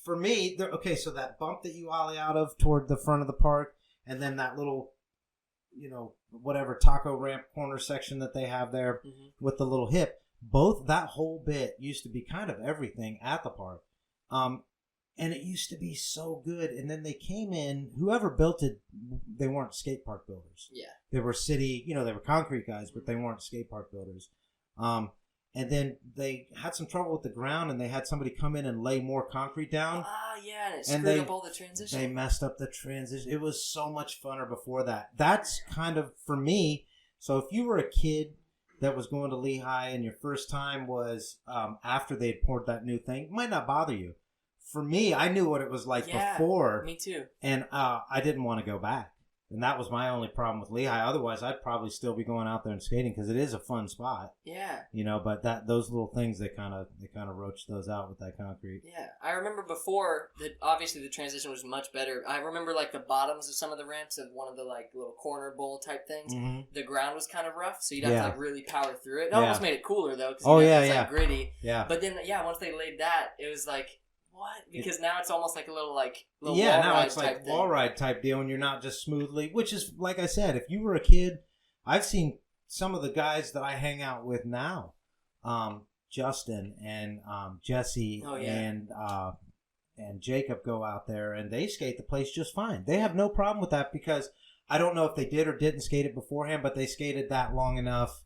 For me, so that bump that you ollie out of toward the front of the park, and then that little, you know, whatever taco ramp corner section that they have there with the little hip, that whole bit used to be kind of everything at the park. And it used to be so good. And then they came in, whoever built it, they weren't skate park builders. Yeah. They were they were concrete guys, but they weren't skate park builders. And then they had some trouble with the ground, and they had somebody come in and lay more concrete down.
And it screwed up all the transition.
They messed up the transition. It was so much funner before that. That's kind of, for me, so if you were a kid that was going to Lehigh and your first time was after they had poured that new thing, it might not bother you. For me, I knew what it was like before.
Me too.
And I didn't want to go back. And that was my only problem with Lehigh. Otherwise, I'd probably still be going out there and skating because it is a fun spot. Yeah. You know, but those little things, they kind of roached those out with that concrete.
Yeah. I remember before that. Obviously, the transition was much better. I remember like the bottoms of some of the ramps of one of the like little corner bowl type things. Mm-hmm. The ground was kind of rough, so you'd have to like really power through it. It almost made it cooler though. Cause it's like gritty. Yeah. But then once they laid that, it was like. What? Because now it's almost like a little wall ride
it's like
thing.
Wall ride type deal, and you're not just smoothly. Which is, like I said, if you were a kid, I've seen some of the guys that I hang out with now, Justin and Jesse and Jacob go out there and they skate the place just fine. They have no problem with that because I don't know if they did or didn't skate it beforehand, but they skated that long enough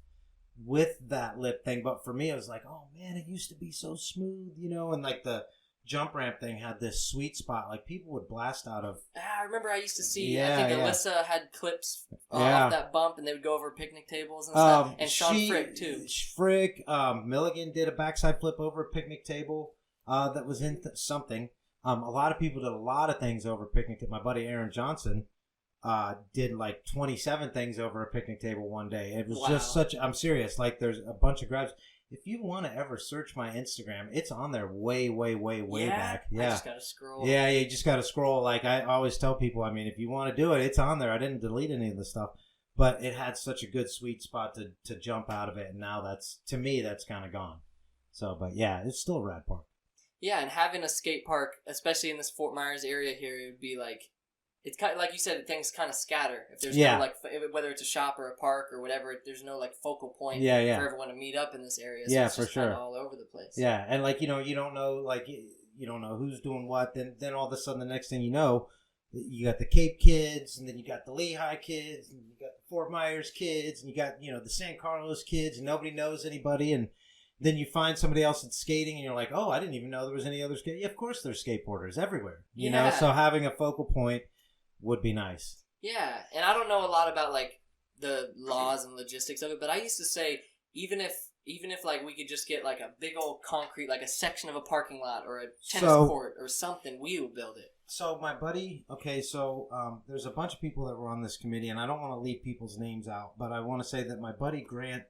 with that lip thing. But for me, it was like, oh man, it used to be so smooth, and like the jump ramp thing had this sweet spot. Like people would blast out of.
I remember I used to see. I
Yeah,
think
yeah.
Elissa had clips
Yeah.
off that bump, and they would go over picnic tables and stuff. And Sean Frick too.
Frick, Milligan did a backside flip over a picnic table that was in something. A lot of people did a lot of things over a picnic table. My buddy Aaron Johnson did like 27 things over a picnic table one day. It was just such. I'm serious. Like there's a bunch of grabs. If you want to ever search my Instagram, it's on there way back. Yeah.
I just gotta scroll.
Yeah, you just gotta scroll. Like I always tell people, I mean, if you want to do it, it's on there. I didn't delete any of the stuff, but it had such a good sweet spot to jump out of it, and now to me that's kind of gone. So, but yeah, it's still a rad park.
Yeah, and having a skate park, especially in this Fort Myers area here, it would be like, it's kind of, like you said, things kind of scatter. If there's no, like, whether it's a shop or a park or whatever, there's no, like, focal point for everyone to meet up in this area. So it's just kind of all over the place.
Yeah, and, like, you don't know, like, you don't know who's doing what. Then all of a sudden, the next thing you know, you got the Cape kids, and then you got the Lehigh kids, and you got the Fort Myers kids, and you got, the San Carlos kids, and nobody knows anybody, and then you find somebody else that's skating, and you're like, oh, I didn't even know there was any other skate. Yeah, of course there's skateboarders everywhere, you know? So having a focal point would be nice.
Yeah, and I don't know a lot about, like, the laws and logistics of it, but I used to say, even if like, we could just get, like, a big old concrete, like a section of a parking lot or a tennis court or something, we would build it.
So my buddy, there's a bunch of people that were on this committee, and I don't want to leave people's names out, but I want to say that my buddy Grant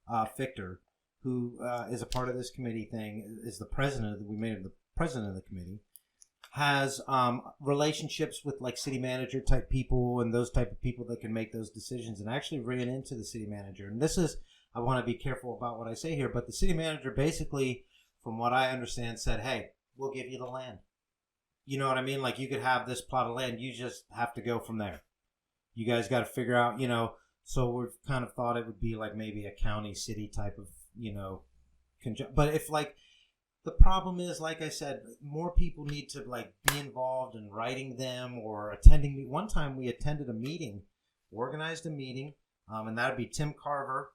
Fichter, who is a part of this committee thing, is the president. We made him the president of the committee. Has relationships with like city manager type people and those type of people that can make those decisions, and actually ran into the city manager. And this is, I want to be careful about what I say here, but the city manager basically, from what I understand, said, hey, we'll give you the land. You know what I mean? Like you could have this plot of land. You just have to go from there. You guys got to figure out, so we've kind of thought it would be like maybe a county city type of, but if like, the problem is, like I said, more people need to like be involved in writing them or attending. One time we attended a meeting, organized a meeting, and that would be Tim Carver,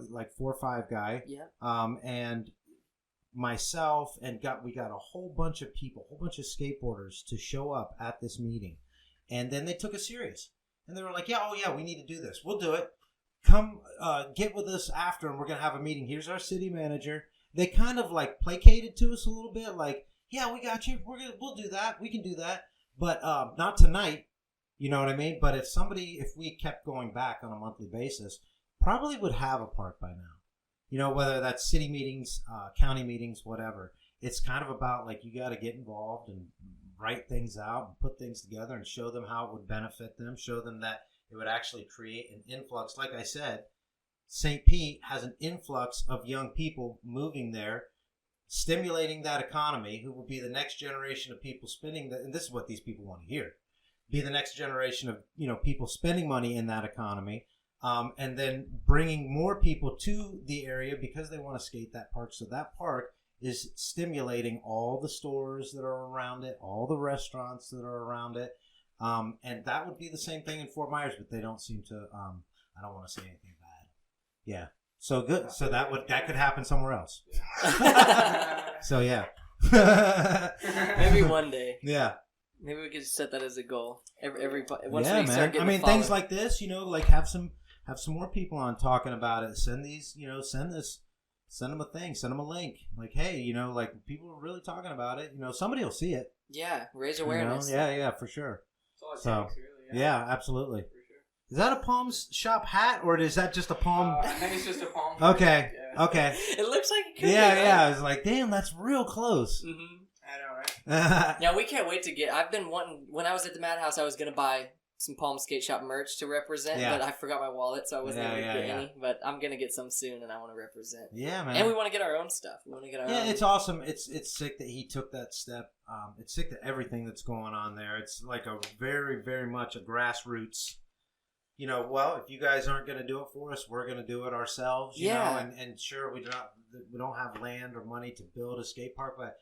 like 4 or 5 guy, and myself, and we got a whole bunch of people, a whole bunch of skateboarders to show up at this meeting, and then they took us serious, and they were like, we need to do this. We'll do it. Come get with us after, and we're gonna have a meeting. Here's our city manager. They kind of like placated to us a little bit, like, yeah, we got you. We'll do that. We can do that, but not tonight. You know what I mean? But if we kept going back on a monthly basis, probably would have a park by now. Whether that's city meetings, county meetings, whatever. It's kind of about like you got to get involved and write things out and put things together and show them how it would benefit them. Show them that it would actually create an influx. Like I said, St. Pete has an influx of young people moving there, stimulating that economy, who will be the next generation of people spending and this is what these people want to hear, be the next generation of people spending money in that economy, and then bringing more people to the area because they want to skate that park. So that park is stimulating all the stores that are around it, all the restaurants that are around it, and that would be the same thing in Fort Myers, but they don't seem to. I don't want to say anything bad. Yeah. So good. So that could happen somewhere else. So yeah.
Maybe one day.
Yeah.
Maybe we could set that as a goal. Once
yeah,
we
man.
start getting
things like this, like have some more people on talking about it. Send them a thing, send them a link. Like, hey, like people are really talking about it. Somebody will see it.
Yeah, raise awareness.
Yeah, for sure.
That's all it takes, really.
Yeah, absolutely. Is that a Palm Shop hat, or is that just a Palm?
I think it's just a Palm.
Okay,
yeah.
Okay.
It looks like it could
Yeah. I was like, damn, that's real close.
Mm-hmm.
I know, right?
Yeah, we can't wait to get. I've been wanting. When I was at the Madhouse, I was gonna buy some Palm Skate Shop merch to represent, but I forgot my wallet, so I wasn't able to get any. But I'm gonna get some soon, and I want to represent.
Yeah, man.
And we want to get our own stuff. We want to get our own.
Yeah, it's awesome. It's sick that he took that step. It's sick that everything that's going on there. It's like a very, very much a grassroots. Well, if you guys aren't going to do it for us, we're going to do it ourselves. You know, and sure, we don't have land or money to build a skate park, but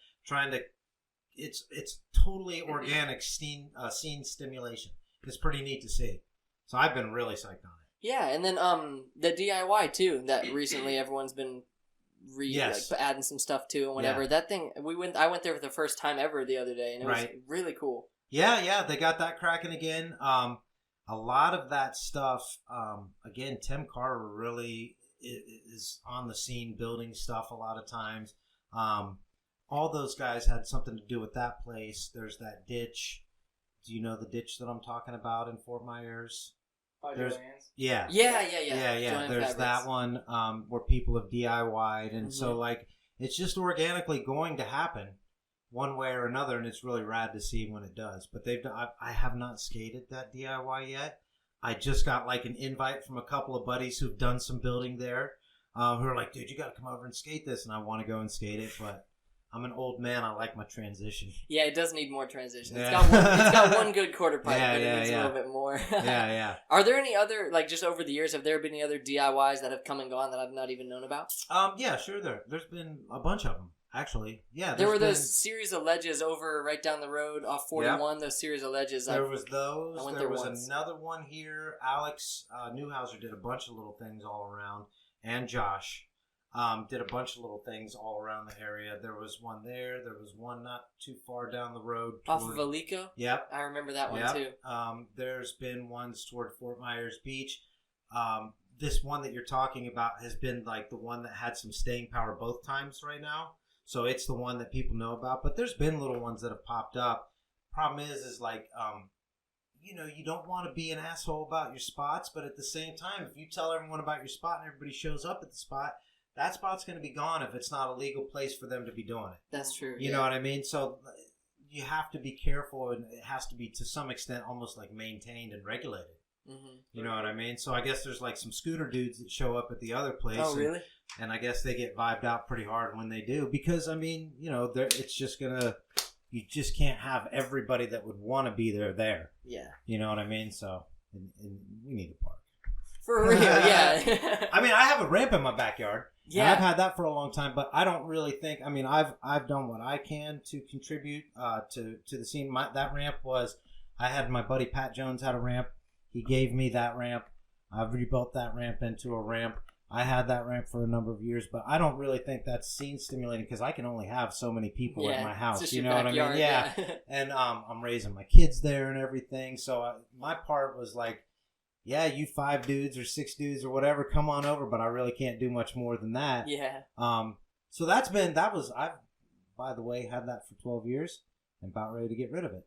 it's totally organic scene stimulation. It's pretty neat to see. So I've been really psyched on it.
Yeah, and then the DIY too that recently everyone's been
Yes.
like adding some stuff to and whatever.
Yeah.
That thing I went there for the first time ever the other day and it was really cool.
Yeah, they got that cracking again. A lot of that stuff, again, Tim Carter really is on the scene building stuff a lot of times. All those guys had something to do with that place. There's that ditch. Do you know the ditch that I'm talking about in Fort Myers? There's, yeah.
Yeah.
There's
Fabrics.
that one where people have DIY'd, and so like it's just organically going to happen one way or another, and it's really rad to see when it does. But I have not skated that DIY yet. I just got like an invite from a couple of buddies who've done some building there, who are like, "Dude, you got to come over and skate this," and I want to go and skate it, but I'm an old man. I like my transition.
Yeah, it does need more transition.
Yeah.
It's got one good quarter pipe, but it needs a little bit more.
Yeah.
Are there any other, like, just over the years, have there been any other DIYs that have come and gone that I've not even known about?
Yeah, sure. There's been a bunch of them, actually. Yeah.
There were those series of ledges over right down the road off 41. Those series of ledges.
There was those.
I went
there
there
was
once.
another one here. Alex Newhouser did a bunch of little things all around, and Josh. Did a bunch of little things all around the area. There was one there. There was one not too far down the road.
Off of Alico?
Yep.
I remember that one too.
There's been ones toward Fort Myers Beach. This one that you're talking about has been like the one that had some staying power both times right now. So it's the one that people know about. But there's been little ones that have popped up. Problem is like, you don't want to be an asshole about your spots. But at the same time, if you tell everyone about your spot and everybody shows up at the spot, that spot's going to be gone if it's not a legal place for them to be doing it.
That's true.
You know what I mean? So you have to be careful, and it has to be to some extent almost like maintained and regulated. Mm-hmm. You know what I mean? So I guess there's like some scooter dudes that show up at the other place.
Oh, really?
And I guess they get vibed out pretty hard when they do, because I mean, it's just you just can't have everybody that would want to be there. Yeah. You know what I mean? So and we need a park.
For real, yeah.
I mean, I have a ramp in my backyard.
Yeah,
I've had that for a long time, but I don't really think. I mean, I've done what I can to contribute to the scene. That ramp was, I had my buddy Pat Jones had a ramp. He gave me that ramp. I've rebuilt that ramp into a ramp. I had that ramp for a number of years, but I don't really think that's scene stimulating because I can only have so many people at my house. You know what I mean? Yeah. And I'm raising my kids there and everything. So my part was like, yeah, you 5 dudes or 6 dudes or whatever, come on over, but I really can't do much more than that. Yeah. So I've, by the way, had that for 12 years and about ready to get rid of it.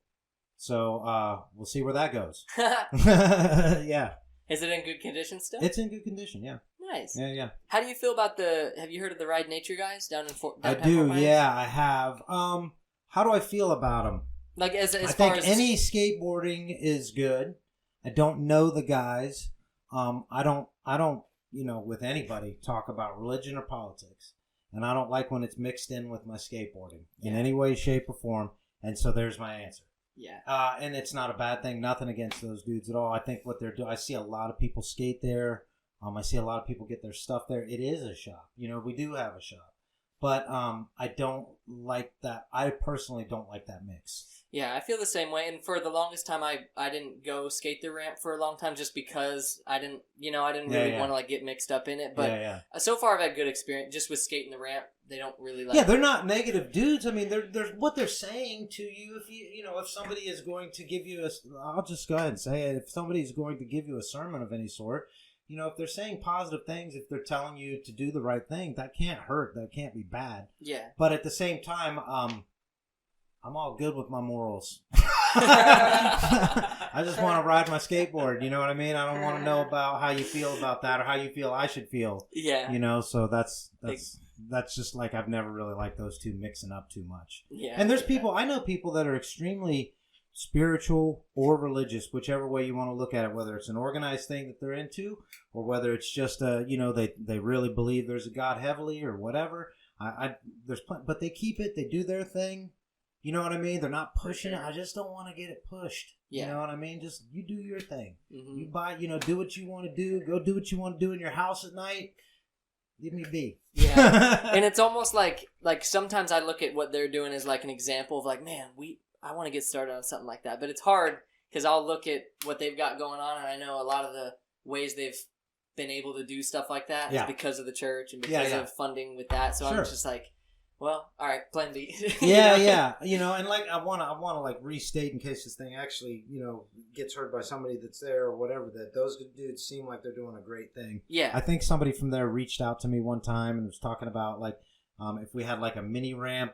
So we'll see where that goes. Yeah.
Is it in good condition still?
It's in good condition, yeah.
Nice.
Yeah.
How do you feel about have you heard of the Ride Nature guys down in Fort
I do, yeah, I have. How do I feel about them?
Like as
I
far
think
as
any skateboarding is good. I don't know the guys. I don't, with anybody talk about religion or politics. And I don't like when it's mixed in with my skateboarding in any way, shape, or form. And so there's my answer. Yeah. And it's not a bad thing. Nothing against those dudes at all. I think what they're doing, I see a lot of people skate there. I see a lot of people get their stuff there. It is a shop. We do have a shop. But I don't like that. I personally don't like that mix.
Yeah, I feel the same way. And for the longest time, I didn't go skate the ramp for a long time just because I didn't really want to like get mixed up in it. But so far, I've had good experience just with skating the ramp. They don't really like.
Yeah, they're not negative dudes. I mean, they're what they're saying to you. If somebody is going to give you I'll just go ahead and say it. If somebody is going to give you a sermon of any sort, if they're saying positive things, if they're telling you to do the right thing, that can't hurt. That can't be bad. Yeah. But at the same time, I'm all good with my morals. I just want to ride my skateboard. You know what I mean? I don't want to know about how you feel about that or how you feel I should feel. Yeah. So that's just like I've never really liked those two mixing up too much. Yeah. And there's people, I know people that are extremely spiritual or religious, whichever way you want to look at it, whether it's an organized thing that they're into or whether it's just they really believe there's a God heavily or whatever. But they keep it, they do their thing. You know what I mean? They're not pushing it. I just don't want to get it pushed. Yeah. You know what I mean? Just you do your thing. Mm-hmm. You buy, do what you want to do. Go do what you want to do in your house at night. Leave me be.
Yeah. And it's almost like sometimes I look at what they're doing as like an example of like, man, I want to get started on something like that. But it's hard because I'll look at what they've got going on, and I know a lot of the ways they've been able to do stuff like that is because of the church and because of funding with that. So I'm just like, well, all right, plan B.
Yeah. And like I want to like restate in case this thing actually, gets heard by somebody that's there or whatever, that those dudes seem like they're doing a great thing.
Yeah.
I think somebody from there reached out to me one time and was talking about like if we had like a mini ramp,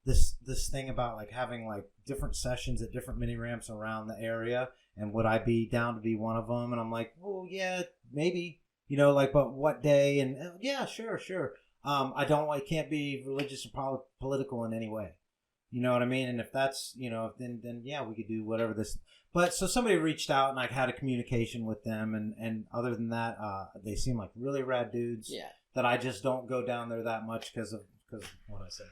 this thing about like having like different sessions at different mini ramps around the area, and would I be down to be one of them? And I'm like, well, yeah, maybe, but what day? And yeah, sure. It can't be religious or political in any way. You know what I mean? And if that's, then yeah, we could do whatever this. But so somebody reached out and I had a communication with them. And other than that, they seem like really rad dudes.
Yeah.
That I just don't go down there that much because of what I said.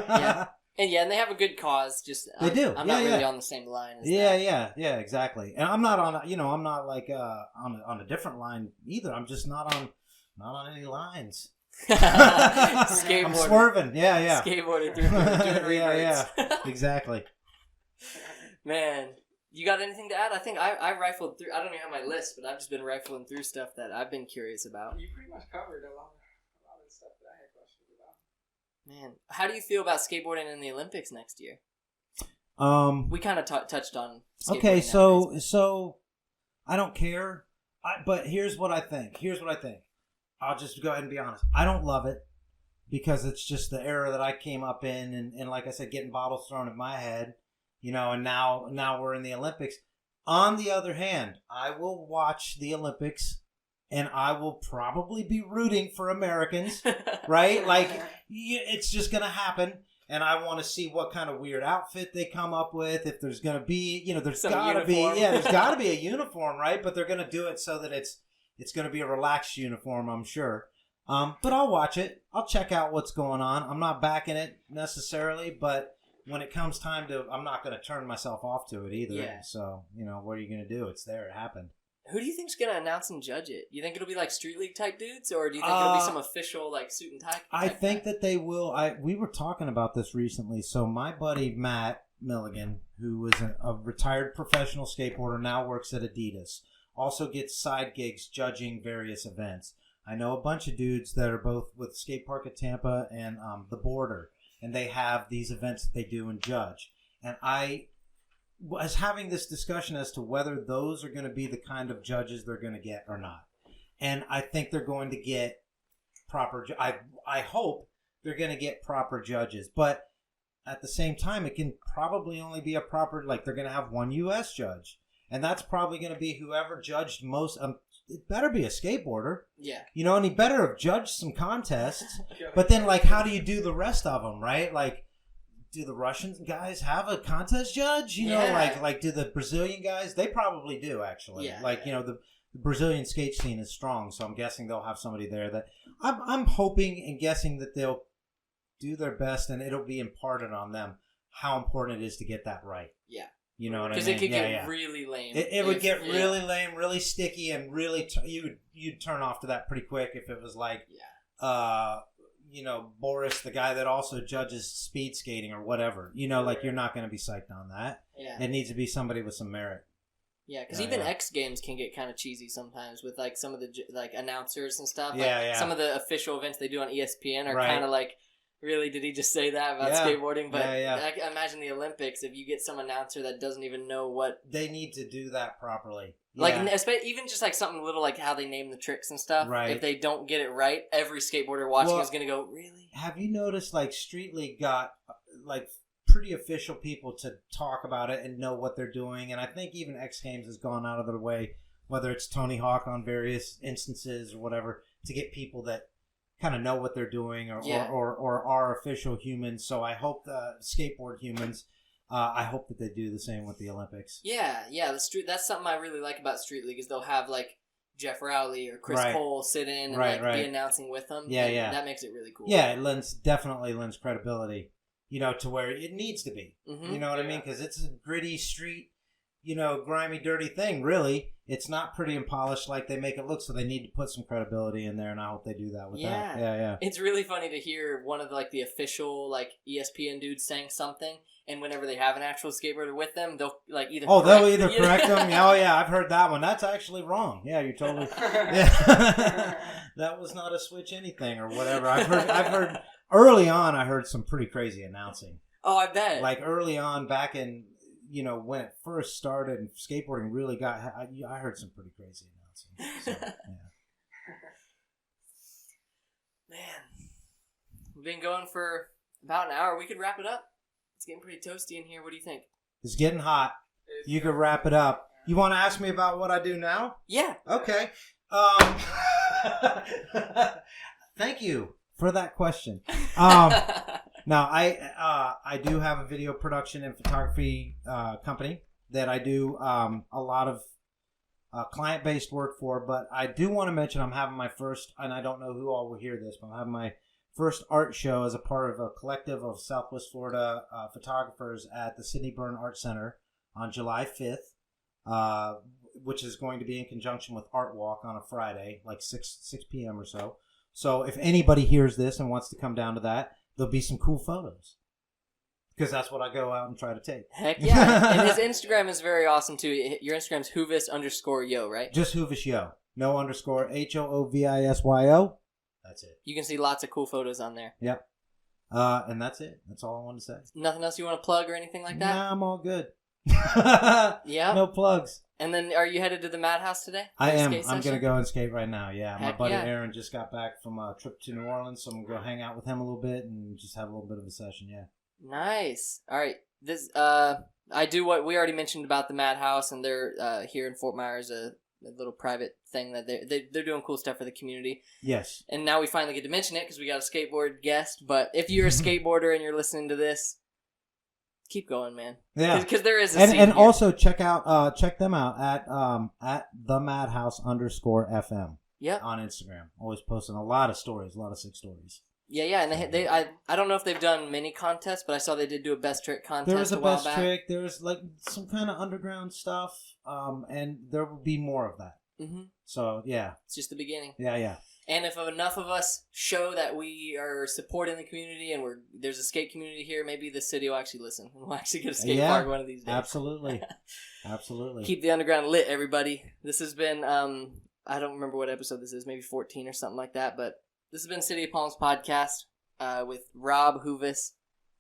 Yeah. And they have a good cause. Just
they do.
I'm not really on the same line as
that. Yeah, exactly. And I'm not on, I'm not like on a different line either. I'm just not on any lines.
Skateboarding.
I'm swerving. Yeah.
Skateboarding through doing
yeah. Exactly.
Man, you got anything to add? I think I rifled through. I don't even have my list, but I've just been rifling through stuff that I've been curious about.
You pretty much covered a lot of stuff that I had questions about.
Man, how do you feel about skateboarding in the Olympics next year? We kind of touched on.
Okay, so I don't care, but here's what I think. I'll just go ahead and be honest. I don't love it because it's just the era that I came up in, and like I said, getting bottles thrown at my head, and now we're in the Olympics. On the other hand, I will watch the Olympics, and I will probably be rooting for Americans, right? Like, it's just going to happen, and I want to see what kind of weird outfit they come up with. If there's going to be, there's got to be, there's got to be a uniform, right? But they're going to do it so that it's going to be a relaxed uniform, I'm sure. But I'll watch it. I'll check out what's going on. I'm not backing it necessarily, but when it comes time to, I'm not going to turn myself off to it either.
Yeah.
So, what are you going to do? It's there. It happened.
Who do you think's going to announce and judge it? You think it'll be like Street League type dudes, or do you think it'll be some official like suit and tie?
I think that they will. We were talking about this recently. So my buddy Matt Milligan, who was a retired professional skateboarder, now works at Adidas. Also gets side gigs judging various events. I know a bunch of dudes that are both with Skate Park at Tampa and the Border, and they have these events that they do and judge. And I was having this discussion as to whether those are going to be the kind of judges they're going to get or not. And I think they're going to get proper. I hope they're going to get proper judges, but at the same time, it can probably only be a proper. Like they're going to have one U.S. judge. And that's probably going to be whoever judged most. It better be a skateboarder.
Yeah.
And he better have judged some contests. But then, like, how do you do the rest of them, right? Like, do the Russian guys have a contest judge? Like, do the Brazilian guys? They probably do, actually.
Yeah.
The Brazilian skate scene is strong, so I'm guessing they'll have somebody there that I'm hoping and guessing that they'll do their best, and it'll be imparted on them how important it is to get that right.
Yeah.
You know what I mean?
Because it could get really lame.
It would get really lame, really sticky, and really you'd turn off to that pretty quick if it was like, Boris, the guy that also judges speed skating or whatever. Like you're not going to be psyched on that.
Yeah.
It needs to be somebody with some merit.
Yeah, because even X Games can get kind of cheesy sometimes with like some of the like announcers and stuff. Some of the official events they do on ESPN are kind of like, really, did he just say that about skateboarding? But I imagine the Olympics, if you get some announcer that doesn't even know what...
They need to do that properly.
Like, even just like something little like how they name the tricks and stuff.
Right.
If they don't get it right, every skateboarder watching is going to go, really?
Have you noticed like Street League got like pretty official people to talk about it and know what they're doing? And I think even X Games has gone out of their way, whether it's Tony Hawk on various instances or whatever, to get people that kind of know what they're doing or are official humans. So I hope the skateboard humans, I hope that they do the same with the Olympics.
Yeah. That's something I really like about Street League is they'll have like Jeff Rowley or Chris Cole sit in and be announcing with them. Yeah. That makes it really cool.
Yeah, it definitely lends credibility, to where it needs to be. Mm-hmm. You know what I mean? Because it's a gritty street, grimy, dirty thing, really. it's not pretty and polished like they make it look, so they need to put some credibility in there, and I hope they do that with that. Yeah.
It's really funny to hear one of the official ESPN dudes saying something, and whenever they have an actual skateboarder with them, they'll either
they'll either correct them. Oh yeah, I've heard that one. That's actually wrong. Yeah, you're totally. Yeah. That was not a switch anything or whatever. I've heard early on. I heard some pretty crazy announcing.
Oh, I bet.
Early on, back in when it first started and skateboarding really got, I heard some pretty crazy announcing. So, yeah.
Man, we've been going for about an hour. We could wrap it up. It's getting pretty toasty in here. What do you think?
It's getting hot. You could wrap it up. You want to ask me about what I do now?
Yeah.
Okay. Thank you for that question. Now, I do have a video production and photography company that I do a lot of client-based work for, but I do want to mention I'm having my first, and I don't know who all will hear this, but I'm having my first art show as a part of a collective of Southwest Florida photographers at the Sidney Byrne Art Center on July 5th, which is going to be in conjunction with Art Walk on a Friday, 6 p.m. or so. So if anybody hears this and wants to come down to that, there'll be some cool photos. Because that's what I go out and try to take.
Heck yeah. And his Instagram is very awesome, too. Your Instagram's Hoovis_yo, right?
Just Hoovis Yo. No underscore. HOOVISYO. That's it.
You can see lots of cool photos on there.
Yep. And that's it. That's all I want to say.
Nothing else you want to plug or anything like that?
Nah, I'm all good.
Yeah.
No plugs.
And then are you headed to the Madhouse today?
I am. I'm going to go and skate right now, yeah.
Heck
my buddy
yeah.
Aaron just got back from a trip to New Orleans, so I'm going to go hang out with him a little bit and just have a little bit of a session, yeah.
Nice. All right. This I do what we already mentioned about the Madhouse, and they're here in Fort Myers, a little private thing that they're doing cool stuff for the community.
Yes.
And now we finally get to mention it because we got a skateboard guest. But if you're a skateboarder and you're listening to this, keep going, man.
Yeah.
Because there is a
and
scene
and
here.
also check them out at the Madhouse_FM.
Yep.
On Instagram. Always posting a lot of stories, a lot of sick stories.
Yeah, and they I don't know if they've done many contests, but I saw they did do a best trick contest.
There was a
while
best
back.
trick. There was some kind of underground stuff, and there will be more of that.
Mm-hmm.
So yeah,
it's just the beginning.
Yeah.
And if enough of us show that we are supporting the community and there's a skate community here, maybe the city will actually listen. We'll actually get a skate park one of these days.
Absolutely. Absolutely.
Keep the underground lit, everybody. This has been, I don't remember what episode this is, maybe 14 or something like that, but this has been City of Palms Podcast with Rob Hoovis.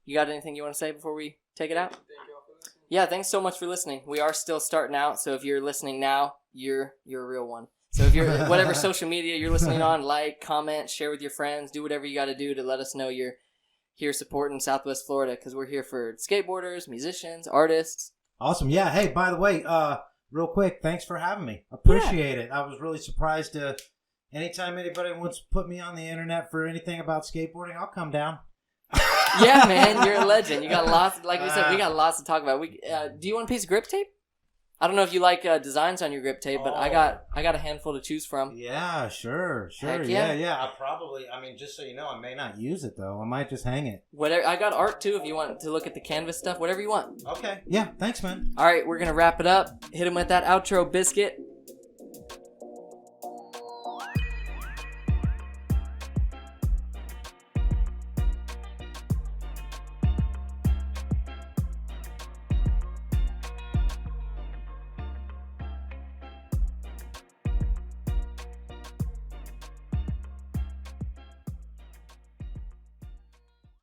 You got anything you want to say before we take it out?
Thank you all for listening.
Yeah, thanks so much for listening. We are still starting out, so if you're listening now, you're a real one. So if you're whatever social media you're listening on, comment, share with your friends, do whatever you got to do to let us know you're here supporting Southwest Florida, because we're here for skateboarders, musicians, artists.
Awesome. Yeah. Hey, by the way, real quick, thanks for having me. Appreciate it. I was really surprised to. Anytime anybody wants to put me on the internet for anything about skateboarding, I'll come down.
Yeah, man, you're a legend. You got lots. Like we said, we got lots to talk about. Do you want a piece of grip tape? I don't know if you like designs on your grip tape, but I got a handful to choose from.
Yeah, sure.
Heck
Yeah.
yeah.
Just so you know, I may not use it though. I might just hang it.
Whatever. I got art too if you want to look at the canvas stuff. Whatever you want.
Okay. Yeah. Thanks, man.
All right, we're gonna wrap it up. Hit him with that outro biscuit.